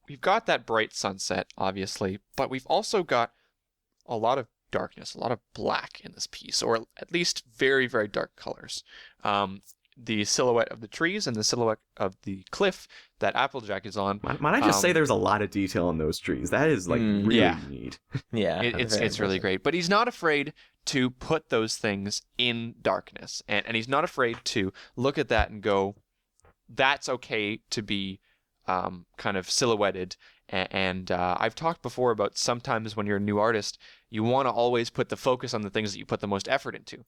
we've got that bright sunset, obviously, but we've also got a lot of darkness, a lot of black in this piece, or at least very, very dark colors. The silhouette of the trees and the silhouette of the cliff that Applejack is on. Might I just say there's a lot of detail in those trees? That is like really Yeah. neat. Yeah, It's really great. But he's not afraid to put those things in darkness. And he's not afraid to look at that and go, that's okay to be kind of silhouetted. And I've talked before about sometimes when you're a new artist, you want to always put the focus on the things that you put the most effort into.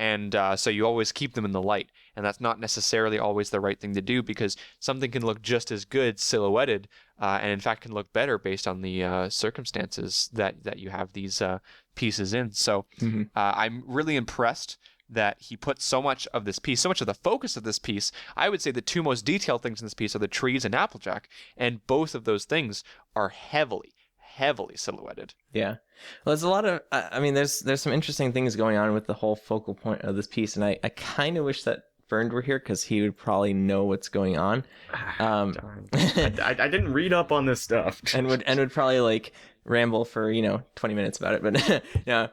And so you always keep them in the light. And that's not necessarily always the right thing to do, because something can look just as good silhouetted and in fact can look better based on the circumstances that you have these pieces in. So I'm really impressed that he put so much of this piece, so much of the focus of this piece. I would say the two most detailed things in this piece are the trees and Applejack. And both of those things are heavily silhouetted. Yeah. Well, there's a lot of, I mean, there's some interesting things going on with the whole focal point of this piece. And I kind of wish that Bernd were here because he would probably know what's going on. Darn. I didn't read up on this stuff. and would probably like ramble for 20 minutes about it, but yeah.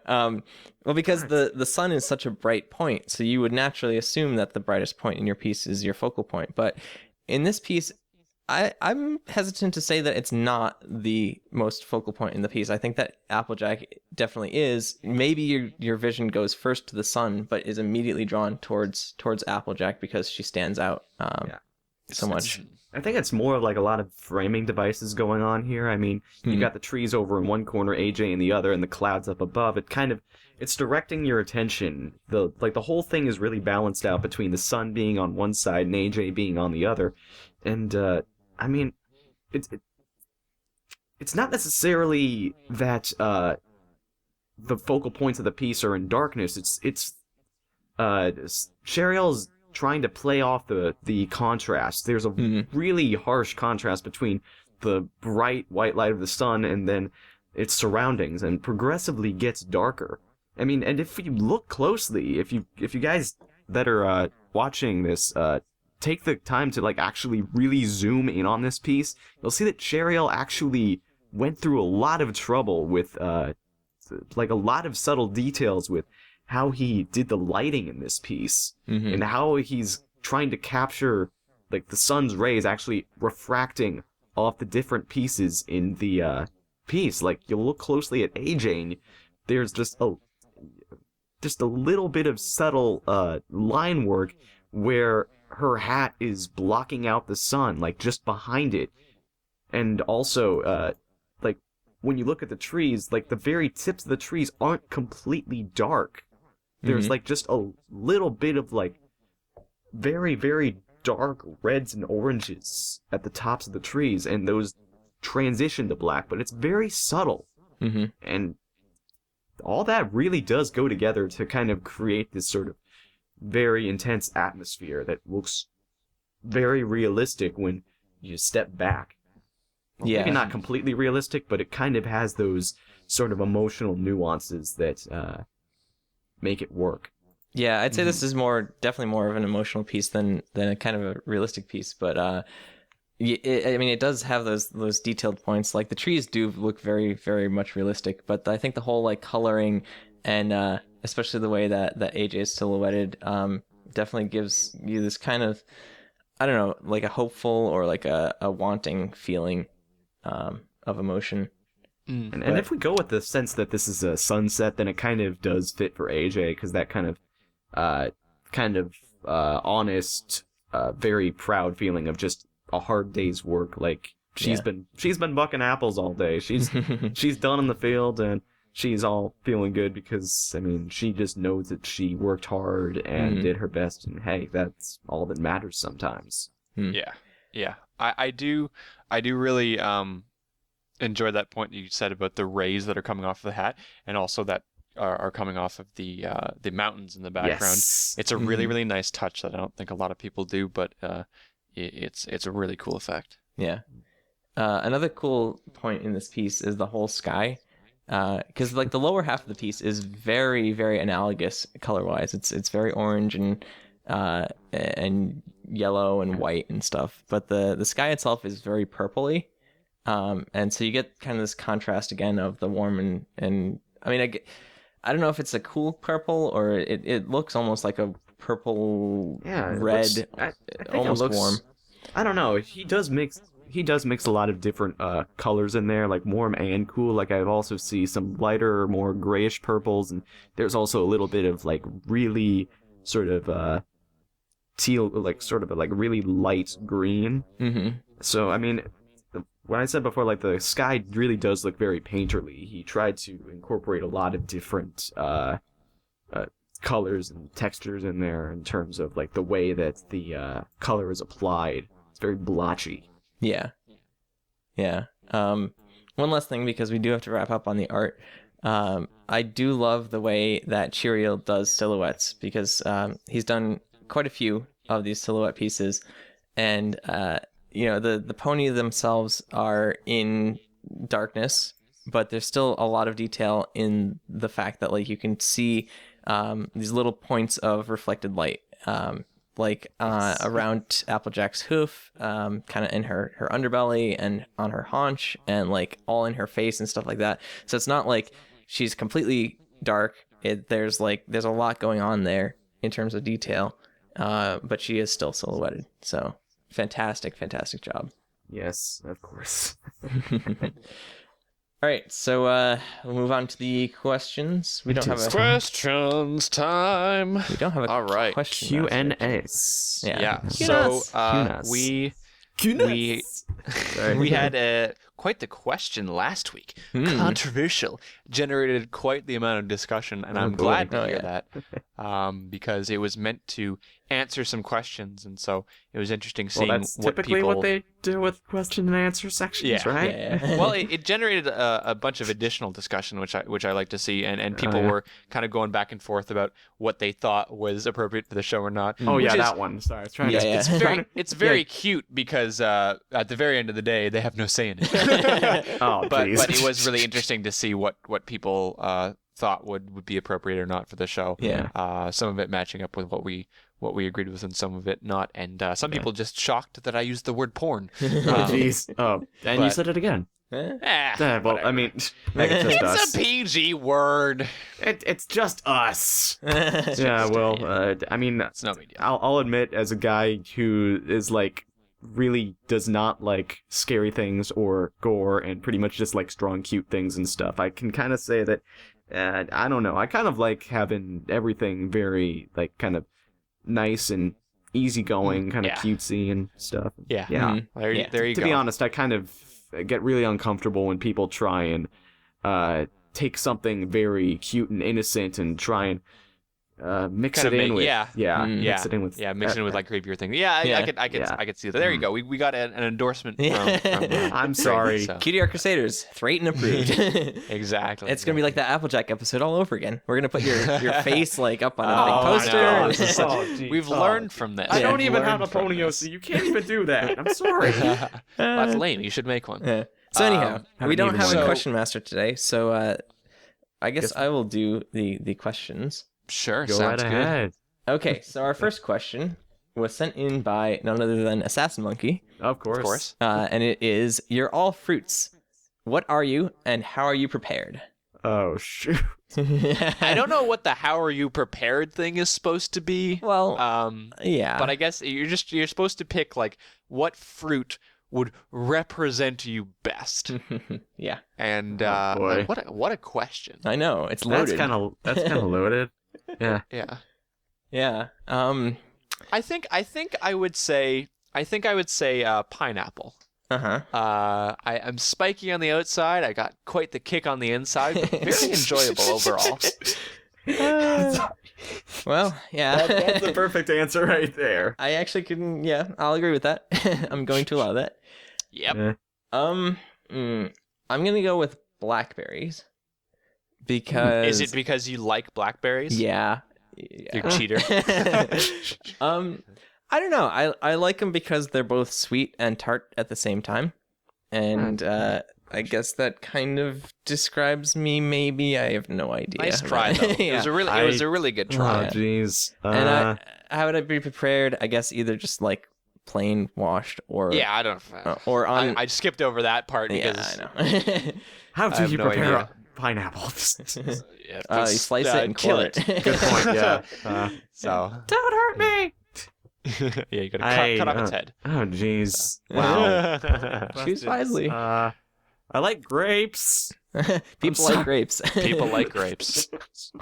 Well, because the sun is such a bright point, so you would naturally assume that the brightest point in your piece is your focal point. But in this piece, I'm hesitant to say that it's not the most focal point in the piece. I think that Applejack definitely is. Maybe your vision goes first to the sun, but is immediately drawn towards Applejack because she stands out so much. I think it's more of like a lot of framing devices going on here. I mean, you got the trees over in one corner, AJ in the other, and the clouds up above. It's directing your attention. The whole thing is really balanced out between the sun being on one side and AJ being on the other. And I mean, it's not necessarily that the focal points of the piece are in darkness. It's Sheriel's trying to play off the contrast. There's a really harsh contrast between the bright white light of the sun and then its surroundings, and progressively gets darker. I mean, and if you look closely, if you guys that are watching this take the time to like actually really zoom in on this piece, you'll see that Sheriel actually went through a lot of trouble with like a lot of subtle details with how he did the lighting in this piece, and how he's trying to capture like the sun's rays actually refracting off the different pieces in the piece. Like, you'll look closely at AJ and there's just a little bit of subtle line work where her hat is blocking out the sun, like just behind it. And also like when you look at the trees, like the very tips of the trees aren't completely dark. There's like just a little bit of like very, very dark reds and oranges at the tops of the trees, and those transition to black, but it's very subtle. And all that really does go together to kind of create this sort of very intense atmosphere that looks very realistic when you step back. Well, Yeah. maybe not completely realistic, but it kind of has those sort of emotional nuances that make it work. Yeah, I'd say this is definitely more of an emotional piece than a kind of a realistic piece. But I mean, it does have those detailed points. Like the trees do look very, very much realistic, but I think the whole like coloring and especially the way that AJ is silhouetted definitely gives you this kind of, I don't know, like a hopeful or like a wanting feeling of emotion. And if we go with the sense that this is a sunset, then it kind of does fit for AJ, because that kind of honest, very proud feeling of just a hard day's work. Like she's been bucking apples all day. She's done in the field, and she's all feeling good because, I mean, she just knows that she worked hard and did her best, and hey, that's all that matters sometimes. Yeah. I do really enjoy that point you said about the rays that are coming off of the hat, and also that are coming off of the mountains in the background. Yes. It's a really, really nice touch that I don't think a lot of people do, but it's a really cool effect. Yeah. Another cool point in this piece is the whole sky. Because like the lower half of the piece is very, very analogous color-wise. It's very orange and yellow and white and stuff. But the sky itself is very purpley, and so you get kind of this contrast again of the warm and I mean I don't know if it's a cool purple or it looks almost like a purple red, almost warm. I don't know. He does mix a lot of different colors in there, like warm and cool. Like I also see some lighter, more grayish purples, and there's also a little bit of like really sort of teal, like sort of like really light green. Mm-hmm. So I mean, when I said before, like the sky really does look very painterly. He tried to incorporate a lot of different colors and textures in there in terms of like the way that the color is applied. It's very blotchy. Yeah. One last thing, because we do have to wrap up on the art. I do love the way that Cheerio does silhouettes, because he's done quite a few of these silhouette pieces, and the pony themselves are in darkness, but there's still a lot of detail in the fact that like you can see these little points of reflected light. Around Applejack's hoof, kind of in her underbelly and on her haunch, and like all in her face and stuff like that. So it's not like she's completely dark. There's a lot going on there in terms of detail, but she is still silhouetted. So fantastic job. Yes, of course. All right, so we'll move on to the questions. We don't have a questions time. We don't have a all right question Q&As. Yeah. So we had quite the question last week. Controversial, generated quite the amount of discussion, and I'm glad to hear that, because it was meant to answer some questions, and so it was interesting seeing that's what typically people... what they do with question and answer sections, right? Yeah. Well, it generated a bunch of additional discussion, which I like to see, and people were kind of going back and forth about what they thought was appropriate for the show or not. Oh yeah, that one. Sorry, I was trying to. It's very cute, because at the very end of the day, they have no say in it. But it was really interesting to see what people thought would be appropriate or not for the show. Yeah. Some of it matching up with what we agreed with, and some of it not. And some people just shocked that I used the word porn. Jeez. And you said it again. Well, I mean, it's a PG word. It's just us. Yeah. Well, I mean, it's no big deal. I'll admit, as a guy who is like really does not like scary things or gore, and pretty much just like strong, cute things and stuff, I can kind of say that. I don't know. I kind of like having everything very like kind of nice and easygoing, kind of cutesy and stuff. Yeah. Mm-hmm. There you go. To be honest, I kind of get really uncomfortable when people try and take something very cute and innocent and try and mix it in with mix it in with like creepier things. I could see that. There you go. We got an endorsement from I'm sorry. Cutie Art Crusaders, rate and approved. Exactly. It's gonna be like the Applejack episode all over again. We're gonna put your face like up on a big poster. We've learned from this. I don't even have a ponyo, so you can't even do that. I'm sorry. That's lame. You should make one. Yeah. So anyhow, we don't have a question master today, so I guess I will do the questions. Sure, Go sounds right good. ahead. Okay, so our first question was sent in by none other than Assassin Monkey. Of course. Of course. And it is, you're all fruits. What are you, and how are you prepared? Oh, shoot. I don't know what the "how are you prepared" thing is supposed to be. Well, yeah. But I guess you're supposed to pick like what fruit would represent you best. Yeah. And boy. what a question. I know, it's loaded. That's kind of loaded. Yeah. Yeah. Yeah. I think I would say pineapple. Uh-huh. I am spiky on the outside. I got quite the kick on the inside, but very enjoyable overall. Well, yeah. That's the perfect answer right there. I actually couldn't, yeah, I'll agree with that. I'm going to allow that. Yep. Yeah. I'm gonna go with blackberries. Because... Is it because you like blackberries? Yeah. You're a cheater. I don't know. I like them because they're both sweet and tart at the same time. And I guess that kind of describes me, maybe. I have no idea. Nice try, though. Yeah. It was a really good try. Oh, jeez. And how would I be prepared? I guess either just like plain washed or... Yeah, I don't know. Or on... I skipped over that part because... Yeah, I know. How I do have you no prepare idea. a pineapple? You slice it and kill core it. Good point, yeah. So... Don't hurt me! Yeah, you gotta cut off its head. Oh, jeez. Wow. Choose wisely. I like grapes. People like grapes. People like grapes.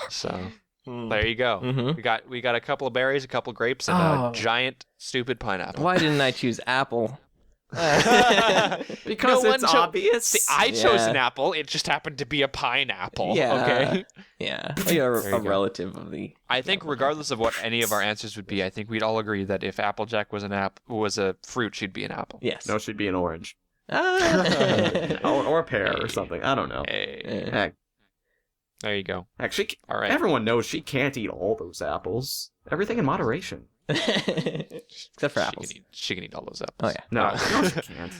So there you go. Mhm. We got a couple of berries, a couple of grapes, and Oh. a giant stupid pineapple. Why didn't I choose apple? Because No it's one cho- obvious. See, I chose Yeah. an apple. It just happened to be a pineapple. Yeah. Okay. Yeah, you're There you a go. relative of the... I think regardless of what any of our answers would be, I think we'd all agree that if Applejack was was a fruit, she'd be an apple. Yes. No, it should be an orange. Ah. Or a pear or something. I don't know. Hey, Heck, there you go. actually, All right. everyone knows she can't eat all those apples. Everything in moderation. Except for apples. She can eat all those apples. Oh, yeah. No, Uh, no, she can't.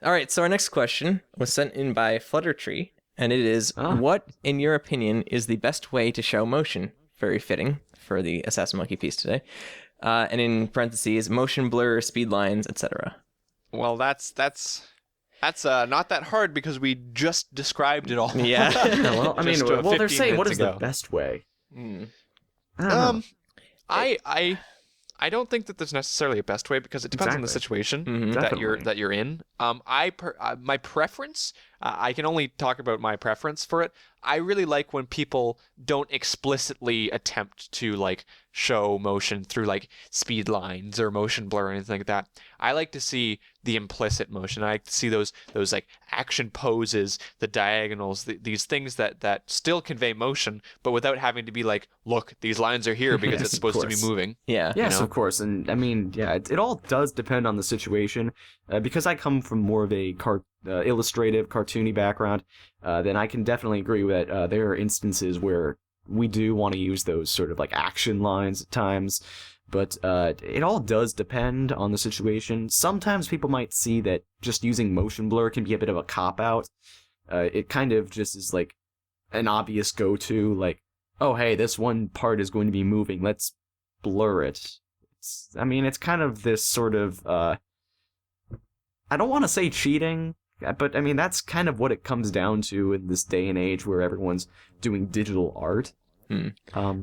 All right, so our next question was sent in by Fluttertree, and it is, what, in your opinion, is the best way to show motion? Very fitting for the Assassin Monkey piece today. And in parentheses, motion blur, speed lines, etc. Well, that's not that hard because we just described it all. Yeah. Yeah, well, I mean, Just, well, they're 15 saying what minutes is ago. the best way? Hmm. I don't know. I don't think that there's necessarily a best way because it depends on the Exactly. situation Mhm. that you're in. My preference, I can only talk about my preference for it. I really like when people don't explicitly attempt to like show motion through like speed lines or motion blur or anything like that. I like to see the implicit motion. I like to see those like action poses, the diagonals, these things that still convey motion, but without having to be like, look, these lines are here because Yes, it's of supposed to be course. moving. Yeah. Yes, know? of course, and I mean, yeah, it all does depend on the situation. Because I come from more of a illustrative, cartoony background, then I can definitely agree that there are instances where we do want to use those sort of like action lines at times. But it all does depend on the situation. Sometimes people might see that just using motion blur can be a bit of a cop-out. It kind of just is like an obvious go-to, like, oh, hey, this one part is going to be moving, let's blur it. It's kind of this sort of, I don't want to say cheating, but I mean, that's kind of what it comes down to in this day and age where everyone's doing digital art.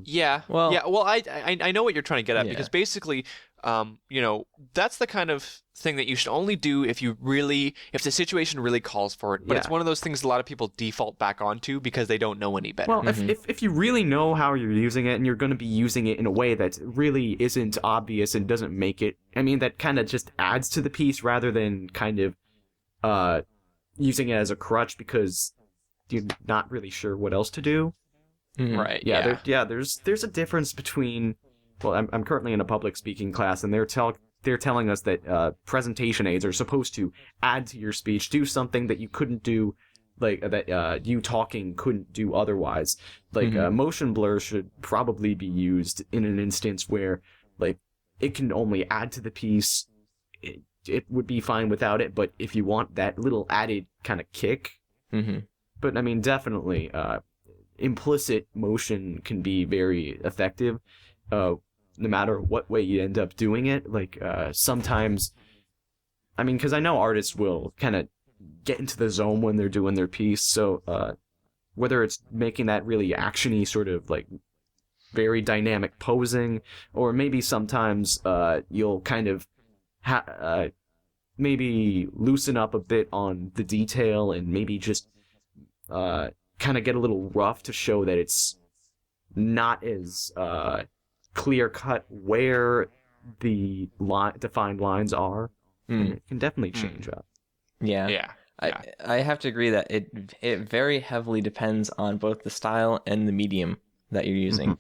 Yeah. Well- Well, I know what you're trying to get at Yeah. because basically, that's the kind of thing that you should only do if the situation really calls for it. But it's Yeah. one of those things a lot of people default back onto because they don't know any better. Well, if you really know how you're using it and you're going to be using it in a way that really isn't obvious and doesn't make it, I mean, that kind of just adds to the piece rather than kind of using it as a crutch because you're not really sure what else to do. Mhm. Right. Yeah, there's a difference between. Well, I'm currently in a public speaking class, and they're telling us that presentation aids are supposed to add to your speech, do something that you couldn't do, like that you talking couldn't do otherwise. Like motion blur should probably be used in an instance where like it can only add to the piece. It would be fine without it, but if you want that little added kind of kick, but I mean definitely. Implicit motion can be very effective. no matter what way you end up doing it. Like sometimes, I mean, because I know artists will kind of get into the zone when they're doing their piece. So whether it's making that really actiony sort of like very dynamic posing, or maybe sometimes you'll kind of maybe loosen up a bit on the detail and maybe just kind of get a little rough to show that it's not as clear cut where the defined lines are. And it can definitely change up. Yeah. I have to agree that it very heavily depends on both the style and the medium that you're using.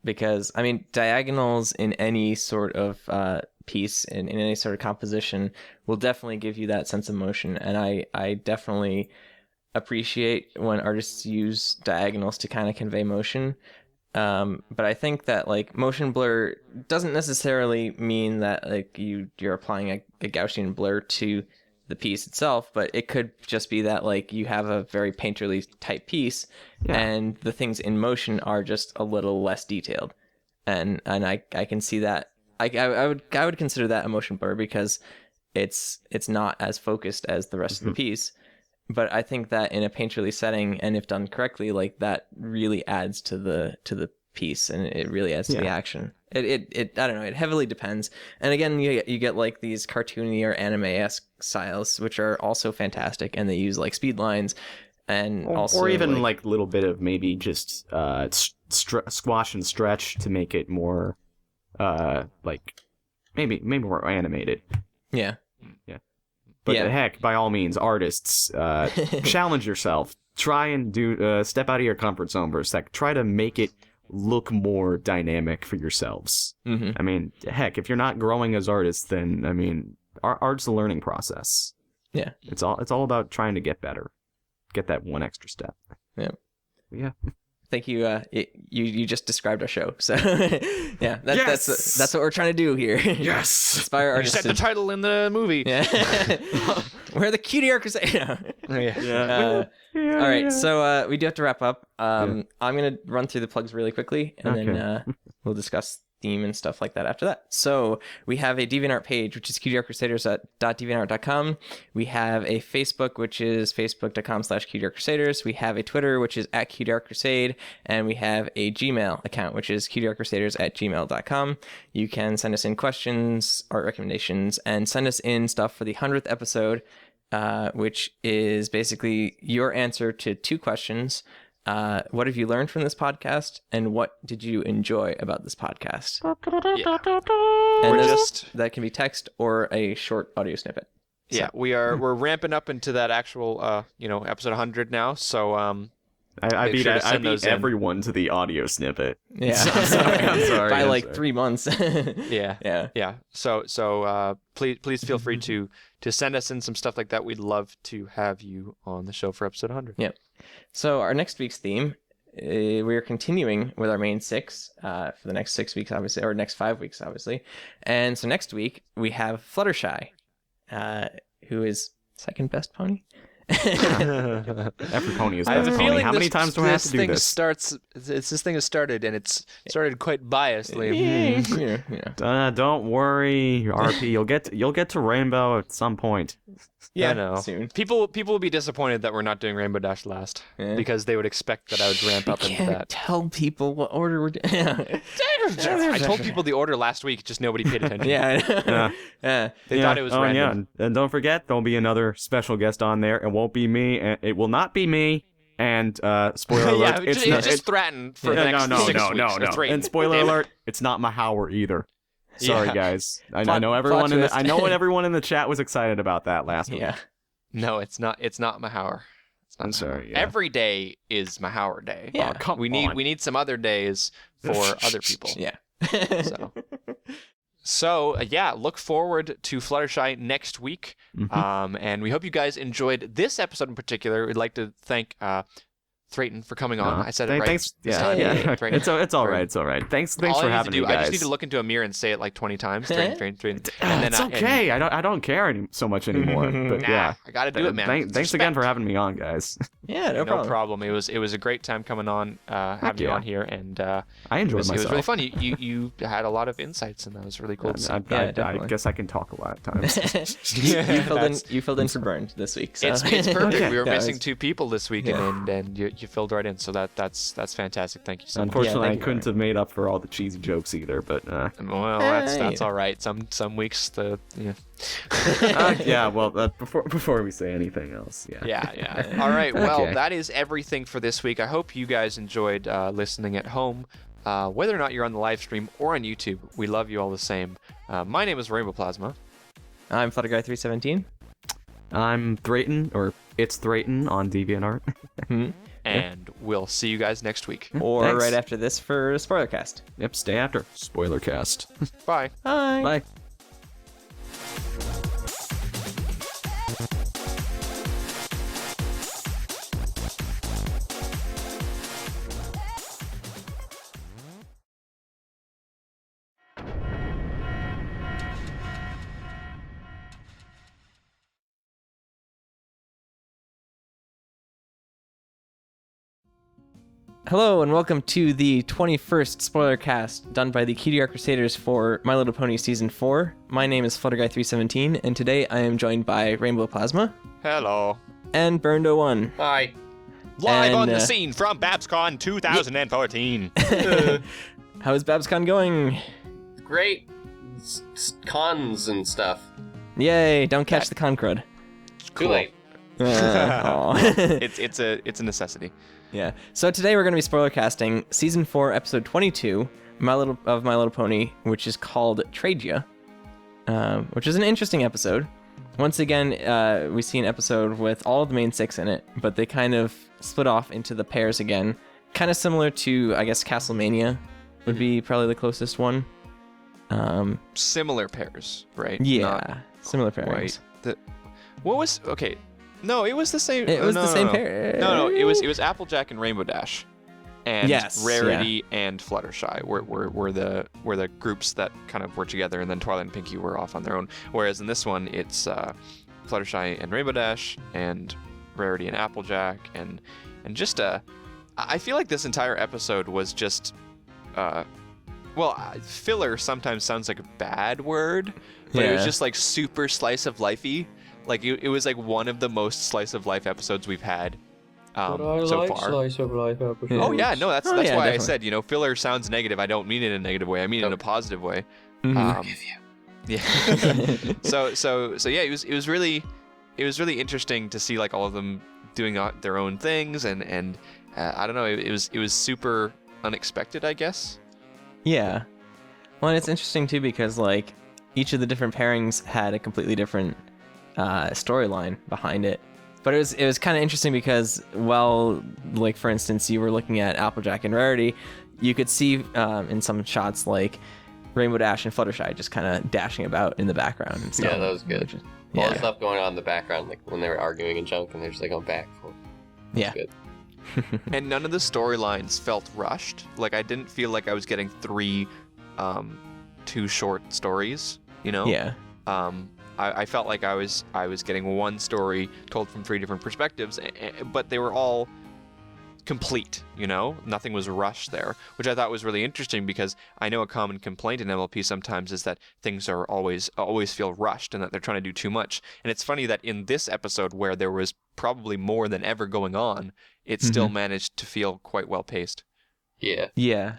Because, I mean, diagonals in any sort of piece, in any sort of composition, will definitely give you that sense of motion. And I definitely appreciate when artists use diagonals to kind of convey motion. But I think that like motion blur doesn't necessarily mean that like you're applying a Gaussian blur to the piece itself, but it could just be that like you have a very painterly type piece, and the things in motion are just a little less detailed, and I can see that. I would consider that a motion blur because it's not as focused as the rest of the piece. But I think that in a painterly setting, and if done correctly, like that really adds to the piece, and it really adds to the action. It I don't know, it heavily depends. And again, you get like these cartoony or anime-esque styles, which are also fantastic, and they use like speed lines, and also or even like a little bit of maybe just squash and stretch to make it more like maybe more animated. Yeah. But heck, by all means, artists, challenge yourself. Try and do step out of your comfort zone for a sec. Try to make it look more dynamic for yourselves. I mean, heck, if you're not growing as artists, then I mean, art's a learning process. Yeah, it's all about trying to get better, get that one extra step. Yeah. Thank you. You just described our show, so yeah, that's what we're trying to do here. Yes, inspire artists. You said the title in the movie. Yeah, we're the Cutie Art Crusaders. All right, so we do have to wrap up. I'm gonna run through the plugs really quickly, and then we'll discuss theme and stuff like that after that. So we have a DeviantArt page, which is cutieartcrusaders.deviantart.com. We have a Facebook, which is facebook.com/cutieartcrusaders. We have a Twitter, which is @cutieartcrusade, and we have a Gmail account, which is cutieartcrusaders@gmail.com. You can send us in questions, art recommendations, and send us in stuff for the 100th episode, which is basically your answer to 2 questions. What have you learned from this podcast, and what did you enjoy about this podcast? And that can be text or a short audio snippet. Yeah, we're ramping up into that actual episode 100 now. So I beat everyone to the audio snippet. Yeah, I'm sorry. By like 3 months. Yeah. So please feel free to send us in some stuff like that. We'd love to have you on the show for episode 100. Yep. So our next week's theme, we're continuing with our main 6 for the next 6 weeks, obviously, or next 5 weeks, obviously. And so next week we have Fluttershy, who is second best pony. Every pony is I have best a pony. feeling How many times do I have to do this? This thing has started, and it's started quite biasedly. Don't worry, RP. You'll get to Rainbow at some point. Yeah, I know. Soon. People will be disappointed that we're not doing Rainbow Dash last, because they would expect that I would ramp up into that. Tell people what order we're doing. I told people the order last week, just nobody paid attention. They thought it was random. Yeah. And don't forget, there'll be another special guest on there. It won't be me. It will not be me. And spoiler alert, it's just threatened for the next 6 weeks. Or 3. And spoiler alert, it's not Mahower either. Sorry, guys. I know everyone. I know what everyone in the chat was excited about that last week. No, it's not. It's not Mahower. I'm sorry. Yeah. Every day is Mahower Day. Yeah. Oh, come we on. need some other days for other people. Yeah. So look forward to Fluttershy next week. And we hope you guys enjoyed this episode in particular. We'd like to thank Threighton, for coming on. I said it right. Thanks. this Yeah, time. yeah. Threighton. It's all right. It's all right. Thanks All for I need having to do, me, guys. I just need to look into a mirror and say it like 20 times. Threighton. And then It's okay. I don't care so much anymore. But yeah, I got to do it, man. Thanks again for having me on, guys. Yeah, no problem. It was a great time coming on, having you on here, and I enjoyed myself. It was really fun. You had a lot of insights, and that was really cool. I guess I can talk a lot of times. You filled in for Bernd this week. So. It's perfect. Okay. We were missing 2 people this week, and you filled right in. So that's fantastic. Thank you so much. Unfortunately, I couldn't have made up for all the cheesy jokes either. But well, that's all right. Some weeks well, before we say anything else, yeah. All right. Well, that is everything for this week. I hope you guys enjoyed listening at home. Whether or not you're on the live stream or on YouTube, we love you all the same. My name is Rainbow Plasma. I'm Flutterguy317. I'm Threighton, or it's Threighton on DeviantArt. And we'll see you guys next week. Or Thanks. right after this for Spoilercast. Yep, stay after. Spoilercast. Bye. Bye. Bye. Hello and welcome to the 21st spoiler cast done by the Cutie Art Crusaders for My Little Pony Season 4. My name is Flutterguy317 and today I am joined by Rainbow Plasma. Hello. And Burned01. Hi. Live on the scene from BabsCon 2014. How is BabsCon going? Great. Cons and stuff. Yay, don't catch the con crud. Too late. It's a necessity. Yeah. So today we're going to be spoiler casting Season 4, Episode 22 My Little Pony, which is called Tradia, which is an interesting episode. Once again, we see an episode with all of the main 6 in it, but they kind of split off into the pairs again. Kind of similar to, I guess, Castlemania would be probably the closest one. Similar pairs, right? Yeah, similar pairings. Okay. No, it was the same. It was the same pair. No, it was Applejack and Rainbow Dash, and Yes, Rarity and Fluttershy were the groups that kind of were together, and then Twilight and Pinkie were off on their own. Whereas in this one, it's Fluttershy and Rainbow Dash, and Rarity and Applejack, and just I feel like this entire episode was just filler sometimes sounds like a bad word, but it was just like super slice of lifey. Like it was like one of the most slice of life episodes we've had so far. Slice of life episodes. Oh yeah, no, that's why definitely. I said, filler sounds negative. I don't mean it in a negative way. I mean it in a positive way. Mm-hmm. Yeah. so yeah, it was really interesting to see like all of them doing their own things, and I don't know, it was super unexpected, I guess. Yeah. Well, and it's interesting too because like each of the different pairings had a completely different storyline behind it, but it was kind of interesting because, well, like for instance, you were looking at Applejack and Rarity, you could see in some shots like Rainbow Dash and Fluttershy just kind of dashing about in the background and stuff. Yeah, that was good. All the stuff going on in the background, like when they were arguing and junk, and they're just like on back. Yeah. Good. And none of the storylines felt rushed. Like I didn't feel like I was getting 3 too short stories, you know? Yeah. I felt like I was getting one story told from 3 different perspectives, but they were all complete, you know? Nothing was rushed there, which I thought was really interesting because I know a common complaint in MLP sometimes is that things are always feel rushed and that they're trying to do too much. And it's funny that in this episode where there was probably more than ever going on, it still managed to feel quite well paced. Yeah. Yeah,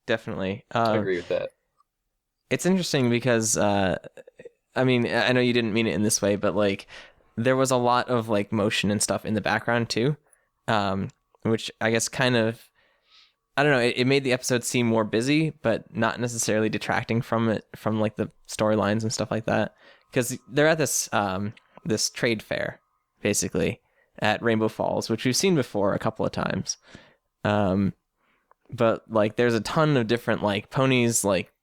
definitely. I agree with that. It's interesting because I mean, I know you didn't mean it in this way, but like there was a lot of like motion and stuff in the background too, which I guess kind of, I don't know, it made the episode seem more busy, but not necessarily detracting from it, from like the storylines and stuff like that. Because they're at this this trade fair, basically, at Rainbow Falls, which we've seen before a couple of times. But like there's a ton of different like ponies like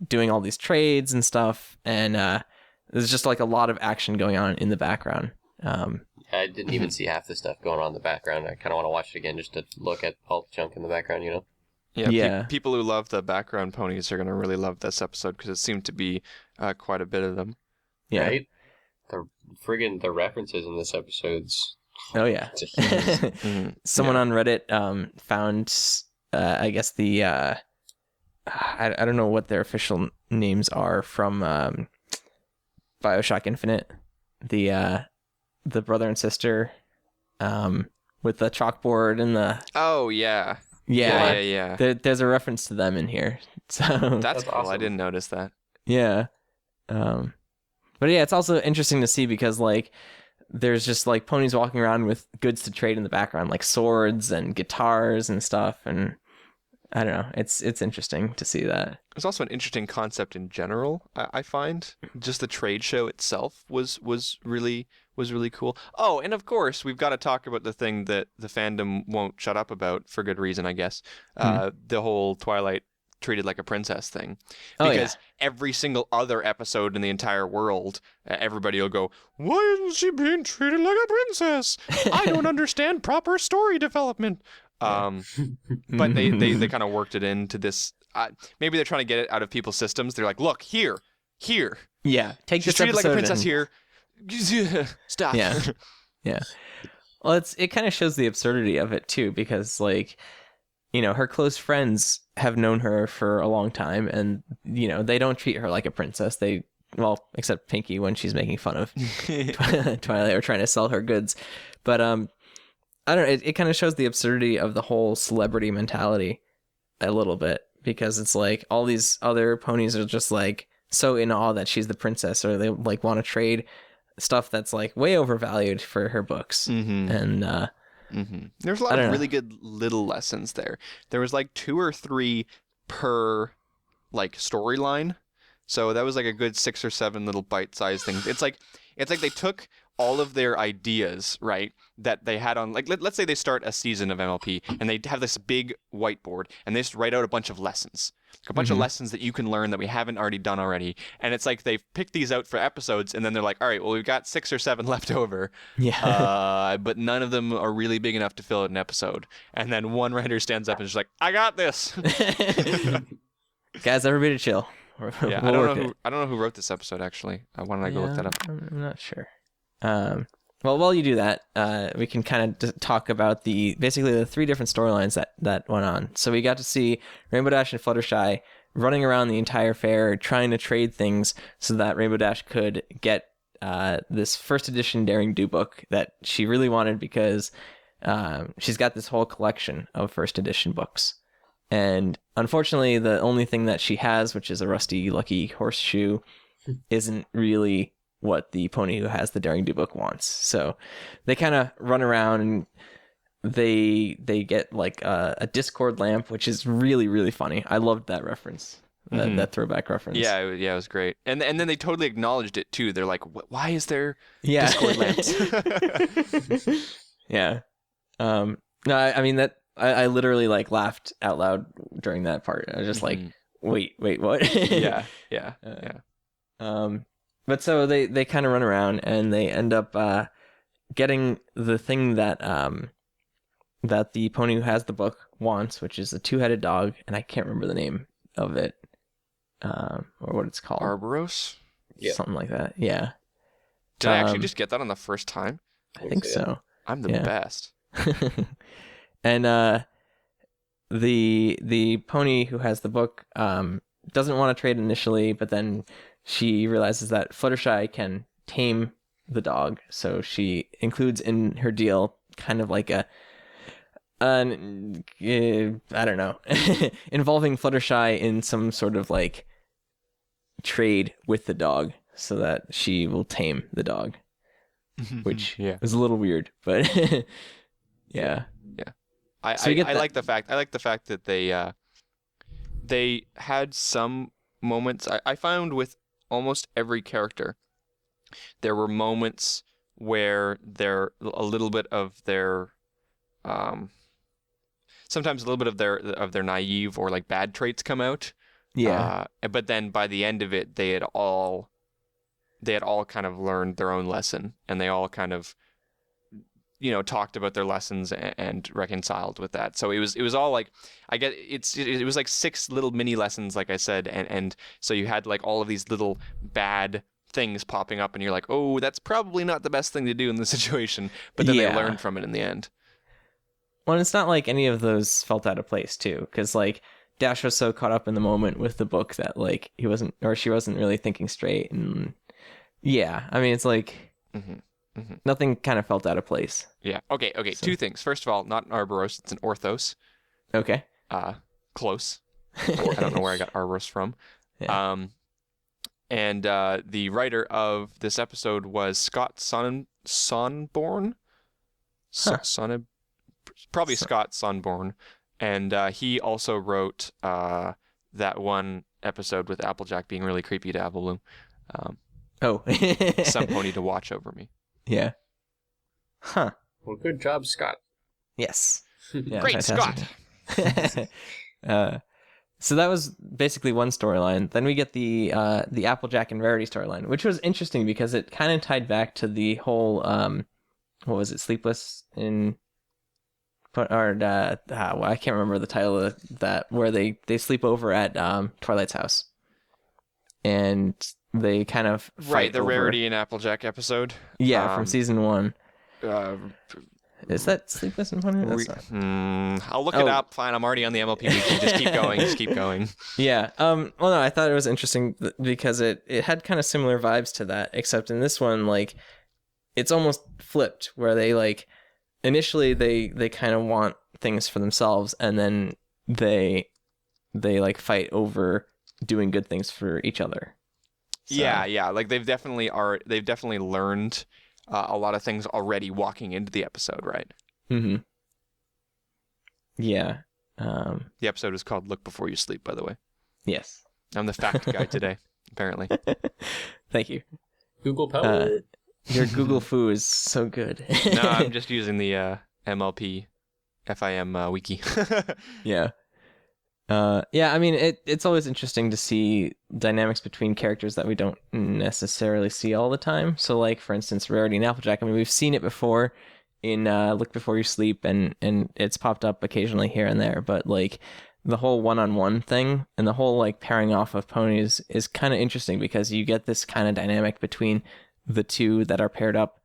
doing all these trades and stuff, and there's just like a lot of action going on in the background. Yeah, I didn't even see half the stuff going on in the background. I kind of want to watch it again just to look at all the junk in the background, you know? Yeah. People who love the background ponies are going to really love this episode because it seemed to be quite a bit of them. Yeah. Right? The references in this episode's... Oh, yeah. Someone on Reddit found, I guess, the... I don't know what their official names are from BioShock Infinite. The brother and sister with the chalkboard and the... Oh, yeah. Yeah. There's a reference to them in here. So That's cool. awesome. I didn't notice that. Yeah. But yeah, it's also interesting to see because like there's just like ponies walking around with goods to trade in the background, like swords and guitars and stuff, and I don't know. It's interesting to see that. It's also an interesting concept in general. I find just the trade show itself was really cool. Oh, and of course we've got to talk about the thing that the fandom won't shut up about for good reason, I guess. The whole Twilight treated like a princess thing, because every single other episode in the entire world, everybody will go, "Why isn't she being treated like a princess? I don't understand proper story development." But they kind of worked it into this. Maybe they're trying to get it out of people's systems. They're like, "Look here." Yeah, take She's this treated like a episode princess here. Stop. Yeah. Well, it kind of shows the absurdity of it too, because like, you know, her close friends have known her for a long time, and you know they don't treat her like a princess. Except Pinky when she's making fun of Twilight or trying to sell her goods. But I don't know. It kind of shows the absurdity of the whole celebrity mentality a little bit, because it's like all these other ponies are just like so in awe that she's the princess, or they like want to trade stuff that's like way overvalued for her books. And there's a lot of really good little lessons there. There was like 2 or 3 per like storyline, so that was like a good 6 or 7 little bite-sized things. It's like they took all of their ideas, right, that they had on, like, let's say they start a season of MLP and they have this big whiteboard and they just write out a bunch of lessons. A bunch of lessons that you can learn that we haven't already done already. And it's like they've picked these out for episodes, and then they're like, all right, well, we've got 6 or 7 left over. Yeah. But none of them are really big enough to fill out an episode. And then one writer stands up and is like, I got this. Guys, everybody chill. Yeah, I don't know who wrote this episode, actually. Why don't I go look that up? I'm not sure. Well, while you do that, we can kind of talk about basically the 3 different storylines that went on. So we got to see Rainbow Dash and Fluttershy running around the entire fair trying to trade things so that Rainbow Dash could get this first edition Daring Do book that she really wanted, because she's got this whole collection of first edition books. And unfortunately, the only thing that she has, which is a rusty lucky horseshoe, isn't really what the pony who has the Daring Do book wants. So they kind of run around and they get like a Discord lamp, which is really, really funny. I loved that reference, that throwback reference. Yeah, it was great. And then they totally acknowledged it too. They're like, why is there Discord lamps? Yeah. No, I mean that I literally like laughed out loud during that part. I was just like, wait, what? Yeah. But so they kind of run around and they end up getting the thing that that the pony who has the book wants, which is a 2-headed dog, and I can't remember the name of it, or what it's called. Arboros? Something like that. Yeah. Did I actually just get that on the first time? I think so. I'm the best. And the pony who has the book doesn't want to trade initially, but then she realizes that Fluttershy can tame the dog, so she includes in her deal kind of like I don't know, involving Fluttershy in some sort of like trade with the dog so that she will tame the dog, which is a little weird, but yeah. I like the fact that they had some moments. I found with almost every character, there were moments where a little bit of their sometimes a little bit of their naive or like bad traits come out. Yeah. But then by the end of it, they had all kind of learned their own lesson, and they all kind of talked about their lessons and reconciled with that. So it was all like, I guess it was like 6 little mini lessons, like I said, and so you had like all of these little bad things popping up, and you're like, oh, that's probably not the best thing to do in this situation, but then they learned from it in the end. Well, it's not like any of those felt out of place too, because like Dash was so caught up in the moment with the book that like she wasn't really thinking straight, and I mean, it's like nothing kind of felt out of place. Yeah. Okay. So, 2 things. First of all, not an Arboros, it's an Orthos. Okay. Close. I don't know where I got Arboros from. Yeah. And the writer of this episode was Scott Sonborn. Probably Scott Sonborn. And he also wrote that one episode with Applejack being really creepy to Applebloom. Some pony to watch over me. Yeah. Huh. Well, good job, Scott. Yes. Yeah, great, fantastic. Scott. So that was basically one storyline. Then we get the Applejack and Rarity storyline, which was interesting because it kind of tied back to the whole what was it, Sleepless in, or I can't remember the title of that, where they sleep over at Twilight's house, and they kind of fight the over... Rarity and Applejack episode. Yeah, from season 1. Is that Sleepless in Pony? I'll look it up. Fine, I'm already on the MLP wiki. Just keep going. Yeah. Well, no, I thought it was interesting because it had kind of similar vibes to that, except in this one, like, it's almost flipped, where they like initially they kind of want things for themselves, and then they like fight over doing good things for each other. So. Yeah. Like they've definitely learned a lot of things already walking into the episode, right? Mm-hmm. Yeah. The episode is called "Look Before You Sleep," by the way. Yes. I'm the fact guy today, apparently. Thank you. Google Power. Your Google Foo is so good. No, I'm just using the MLP FIM wiki. Yeah. I mean, it's always interesting to see dynamics between characters that we don't necessarily see all the time. So, like, for instance, Rarity and Applejack, I mean, we've seen it before in Look Before You Sleep, and it's popped up occasionally here and there, but, like, the whole one-on-one thing and the whole, like, pairing off of ponies is kind of interesting because you get this kind of dynamic between the two that are paired up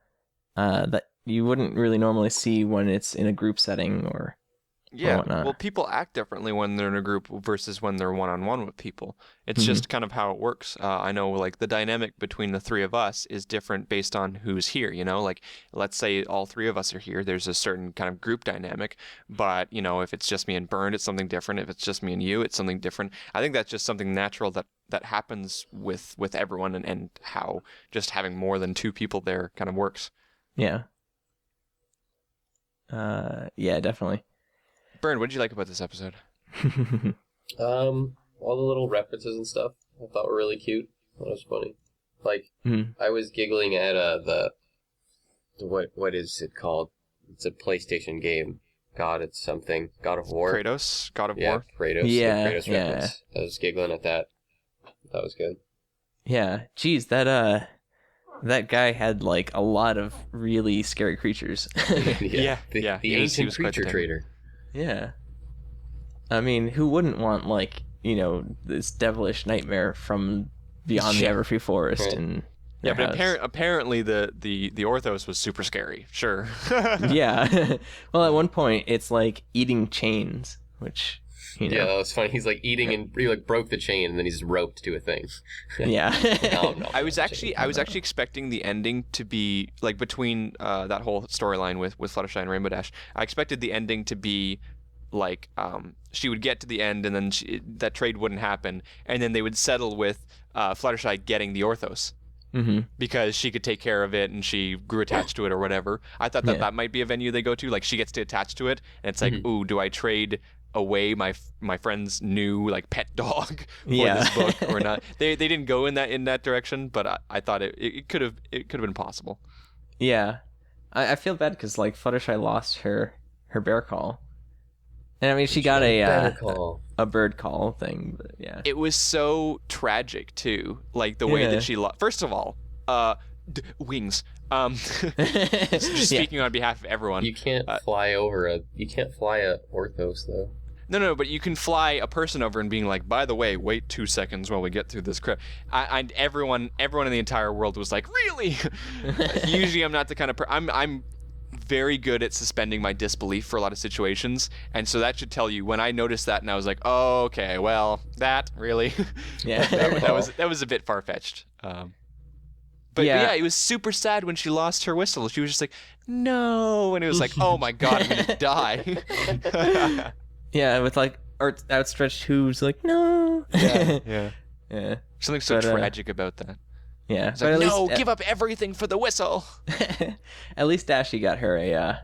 that you wouldn't really normally see when it's in a group setting or... Yeah, well, people act differently when they're in a group versus when they're one-on-one with people. It's just kind of how it works. I know, like, the dynamic between the 3 of us is different based on who's here, Like, let's say all 3 of us are here, there's a certain kind of group dynamic. But, if it's just me and Bernd, it's something different. If it's just me and you, it's something different. I think that's just something natural that happens with everyone, and how just having more than 2 people there kind of works. Yeah. Yeah, definitely. Bernd, what did you like about this episode? All the little references and stuff I thought were really cute. That was funny. Like, I was giggling at the what is it called? It's a PlayStation game. It's something. God of War. Kratos? God of War? Kratos. Yeah, Kratos reference. I was giggling at that. That was good. Yeah. Geez, that guy had, like, a lot of really scary creatures. The ancient creature trader. Yeah. I mean, who wouldn't want, like, this devilish nightmare from beyond the Everfree forest? Right. And yeah, but apparently the Orthos was super scary. Sure. Yeah. Well, at one point, it's like eating chains, which, Yeah, that was funny. He's like eating and he like broke the chain and then he's roped to a thing. Yeah. No, I was actually expecting the ending to be like between that whole storyline with Fluttershy and Rainbow Dash. I expected the ending to be like she would get to the end and then that trade wouldn't happen, and then they would settle with Fluttershy getting the Orthos. Mm-hmm. Because she could take care of it and she grew attached to it or whatever. I thought that might be a venue they go to. Like she gets to attach to it, and it's like, ooh, do I trade away my friend's new like pet dog for this book or not? They didn't go in that direction, but I thought it could have been possible. Yeah, I feel bad because like Fluttershy lost her bear call, and I mean she got a bird call thing, but yeah. It was so tragic too, like the way that she lost. First of all, wings. Just speaking on behalf of everyone. You can't fly a Orthos though. No, but you can fly a person over and being like, by the way, wait 2 seconds while we get through this crap. Everyone in the entire world was like, really? Usually I'm not the kind of I'm very good at suspending my disbelief for a lot of situations, and so that should tell you when I noticed that and I was like, oh, okay, well, that really? Yeah. that was a bit far-fetched. But yeah, it was super sad when she lost her whistle. She was just like, no, and it was like, oh my god, I'm gonna die. Yeah, with like outstretched hooves, like no. Yeah. Yeah. Something so tragic about that. Yeah, it's like, no, give up everything for the whistle. At least Dashy got her a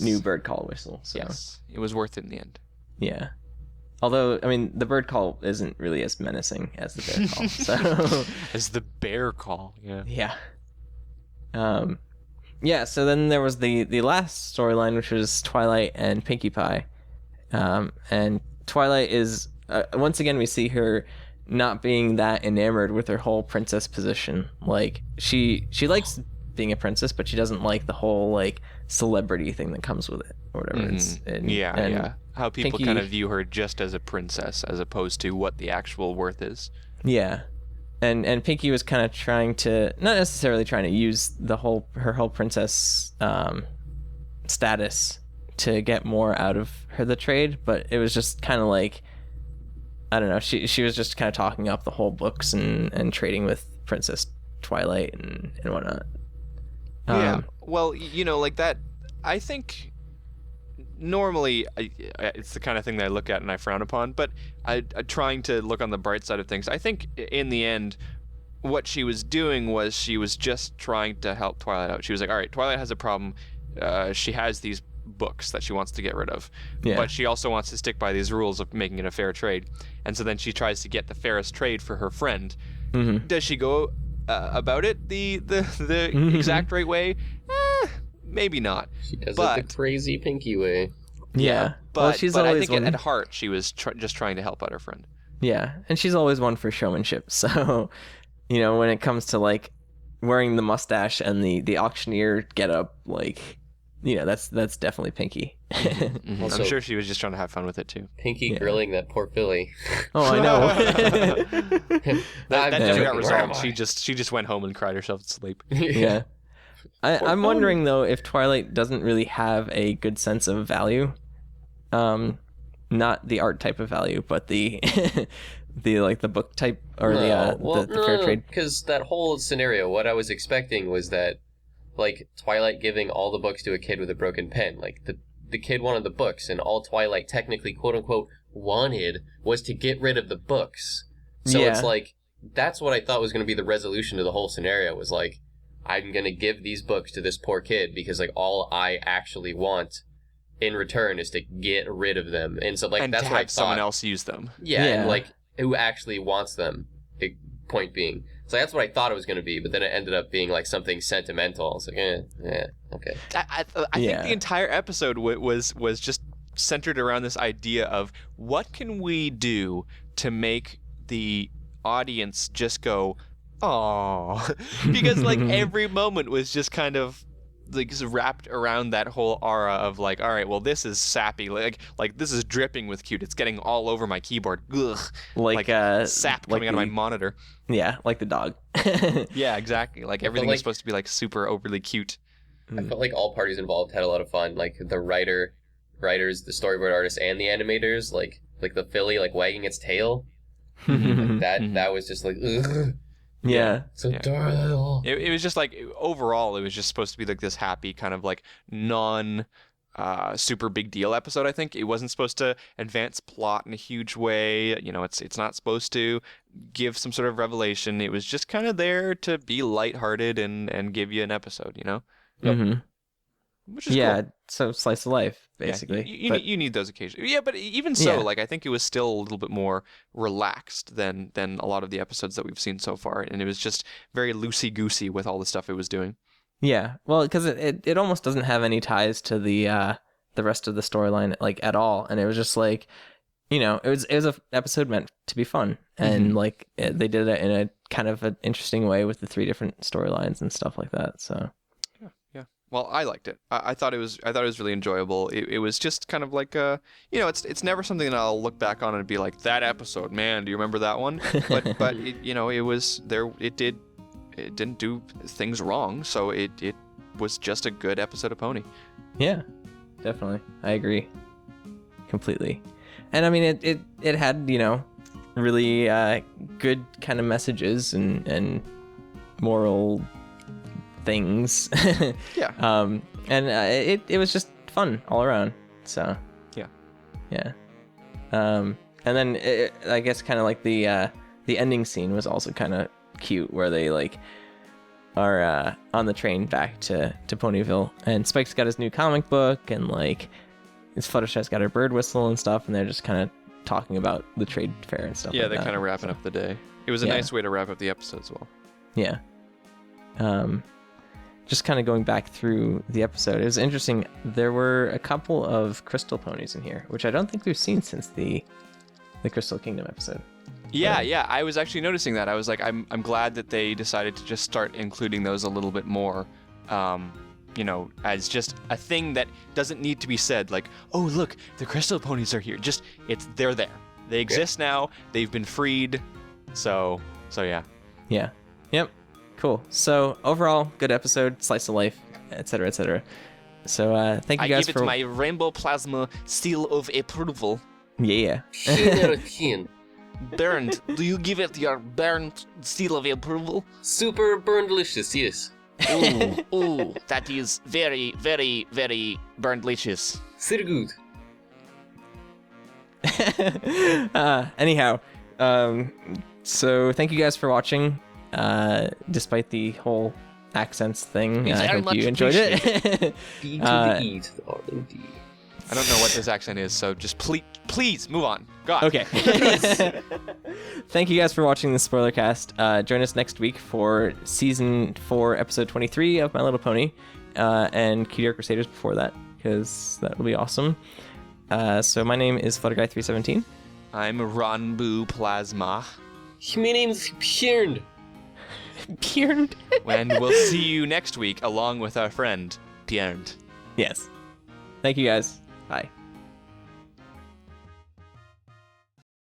new bird call whistle. So. Yes, it was worth it in the end. Yeah. Although, I mean, the bird call isn't really as menacing as the bear call. So as the bear call, yeah. Yeah. Yeah, so then there was the last storyline, which was Twilight and Pinkie Pie. And Twilight is, once again, we see her not being that enamored with her whole princess position. Like, she likes being a princess, but she doesn't like the whole, like, celebrity thing that comes with it, or whatever. Yeah. How people Pinkie, kind of view her just as a princess, as opposed to what the actual worth is. Yeah. And Pinkie was kind of trying to, not necessarily trying to use her whole princess status to get more out of the trade, but it was just kind of like, I don't know, she was just kind of talking up the whole books and trading with Princess Twilight and whatnot. Yeah, well, like that, I think normally it's the kind of thing that I look at and I frown upon, but I trying to look on the bright side of things. I think in the end, what she was doing was she was just trying to help Twilight out. She was like, all right, Twilight has a problem. She has these books that she wants to get rid of, but she also wants to stick by these rules of making it a fair trade. And so then she tries to get the fairest trade for her friend. Mm-hmm. Does she go about it the exact right way? Maybe not. She does it the crazy Pinkie way. Yeah, but I think at heart she was just trying to help out her friend. Yeah, and she's always one for showmanship. So, when it comes to like wearing the mustache and the auctioneer getup, like, that's definitely Pinkie. Mm-hmm. Also, I'm sure she was just trying to have fun with it too. Pinkie grilling that poor filly. Oh, I know. that never got resolved. She just went home and cried herself to sleep. Yeah. I'm wondering though if Twilight doesn't really have a good sense of value, not the art type of value, but the the book type or the fair trade. Because that whole scenario, what I was expecting was that, like, Twilight giving all the books to a kid with a broken pen, like the kid wanted the books, and all Twilight technically quote unquote wanted was to get rid of the books. So it's like that's what I thought was going to be the resolution to the whole scenario, was like, I'm going to give these books to this poor kid because, like, all I actually want in return is to get rid of them. And so, like, and that's to what I have thought. Someone else use them. Yeah, and, like, who actually wants them, point being. So that's what I thought it was going to be, but then it ended up being, like, something sentimental. I was like, okay. I think the entire episode was just centered around this idea of what can we do to make the audience just go, oh, because like every moment was just kind of like wrapped around that whole aura of like, all right, well, this is sappy, like this is dripping with cute. It's getting all over my keyboard. Ugh. Like sap coming out of my monitor. Yeah, like the dog. Yeah, exactly. Like everything was supposed to be like super overly cute. I felt like all parties involved had a lot of fun. Like the writers, the storyboard artists, and the animators. Like the filly like wagging its tail. Like that was just like, ugh. Yeah. So adorable. It was just like, overall, it was just supposed to be like this happy kind of like super big deal episode. I think it wasn't supposed to advance plot in a huge way. It's not supposed to give some sort of revelation. It was just kind of there to be lighthearted and give you an episode, Yep. Mm-hmm. Which is cool. So slice of life, basically. Yeah, you need those occasions. Yeah, but even so, like, I think it was still a little bit more relaxed than a lot of the episodes that we've seen so far, and it was just very loosey-goosey with all the stuff it was doing. Yeah, well, because it almost doesn't have any ties to the rest of the storyline, like, at all, and it was just like, you know, it was a episode meant to be fun, and like they did it in a kind of an interesting way with the 3 different storylines and stuff like that. So yeah. Well, I liked it. I thought it was really enjoyable. It was just kind of like you know, it's never something that I'll look back on and be like, that episode, man, do you remember that one? But it, you know, it was there. It didn't do things wrong, so it was just a good episode of Pony. Yeah, definitely, I agree completely. And I mean, it had, you know, really good kind of messages and moral things. Yeah. And it was just fun all around. So yeah. And then I guess kind of like the ending scene was also kind of cute, where they like are on the train back to Ponyville, and Spike's got his new comic book, and like Fluttershy's got her bird whistle and stuff, and they're just kind of talking about the trade fair and stuff. Yeah, like they're that. kind of wrapping up the day. It was a nice way to wrap up the episode as well. Yeah. Just kind of going back through the episode, it was interesting. There were a couple of crystal ponies in here, which I don't think we've seen since the Crystal Kingdom episode. Yeah, I was actually noticing that. I was like, I'm glad that they decided to just start including those a little bit more, you know, as just a thing that doesn't need to be said. Like, oh look, the crystal ponies are here. Just they're there. They exist now. They've been freed. So yeah. Yeah. Yep. Cool. So overall, good episode, slice of life, etc., etc. So thank you guys for. I give it my rainbow plasma seal of approval. Yeah. Bernd, do you give it your Bernd seal of approval? Super burn delicious, yes. Ooh, that is very, very, very Berndlicious. Sehr good. Anyhow, so thank you guys for watching. Despite the whole accents thing, I hope you enjoyed it. B to the E to the R and D. I don't know what this accent is, so just please move on. God. Okay. Thank you guys for watching the spoiler cast. Join us next week for season 4, episode 23 of My Little Pony, and Cutie Art Crusaders before that, because that will be awesome. So my name is Flutterguy317. I'm Ranbu Plasma. My name's Björn. Björn. And we'll see you next week along with our friend Björn. Yes. Thank you guys. Bye.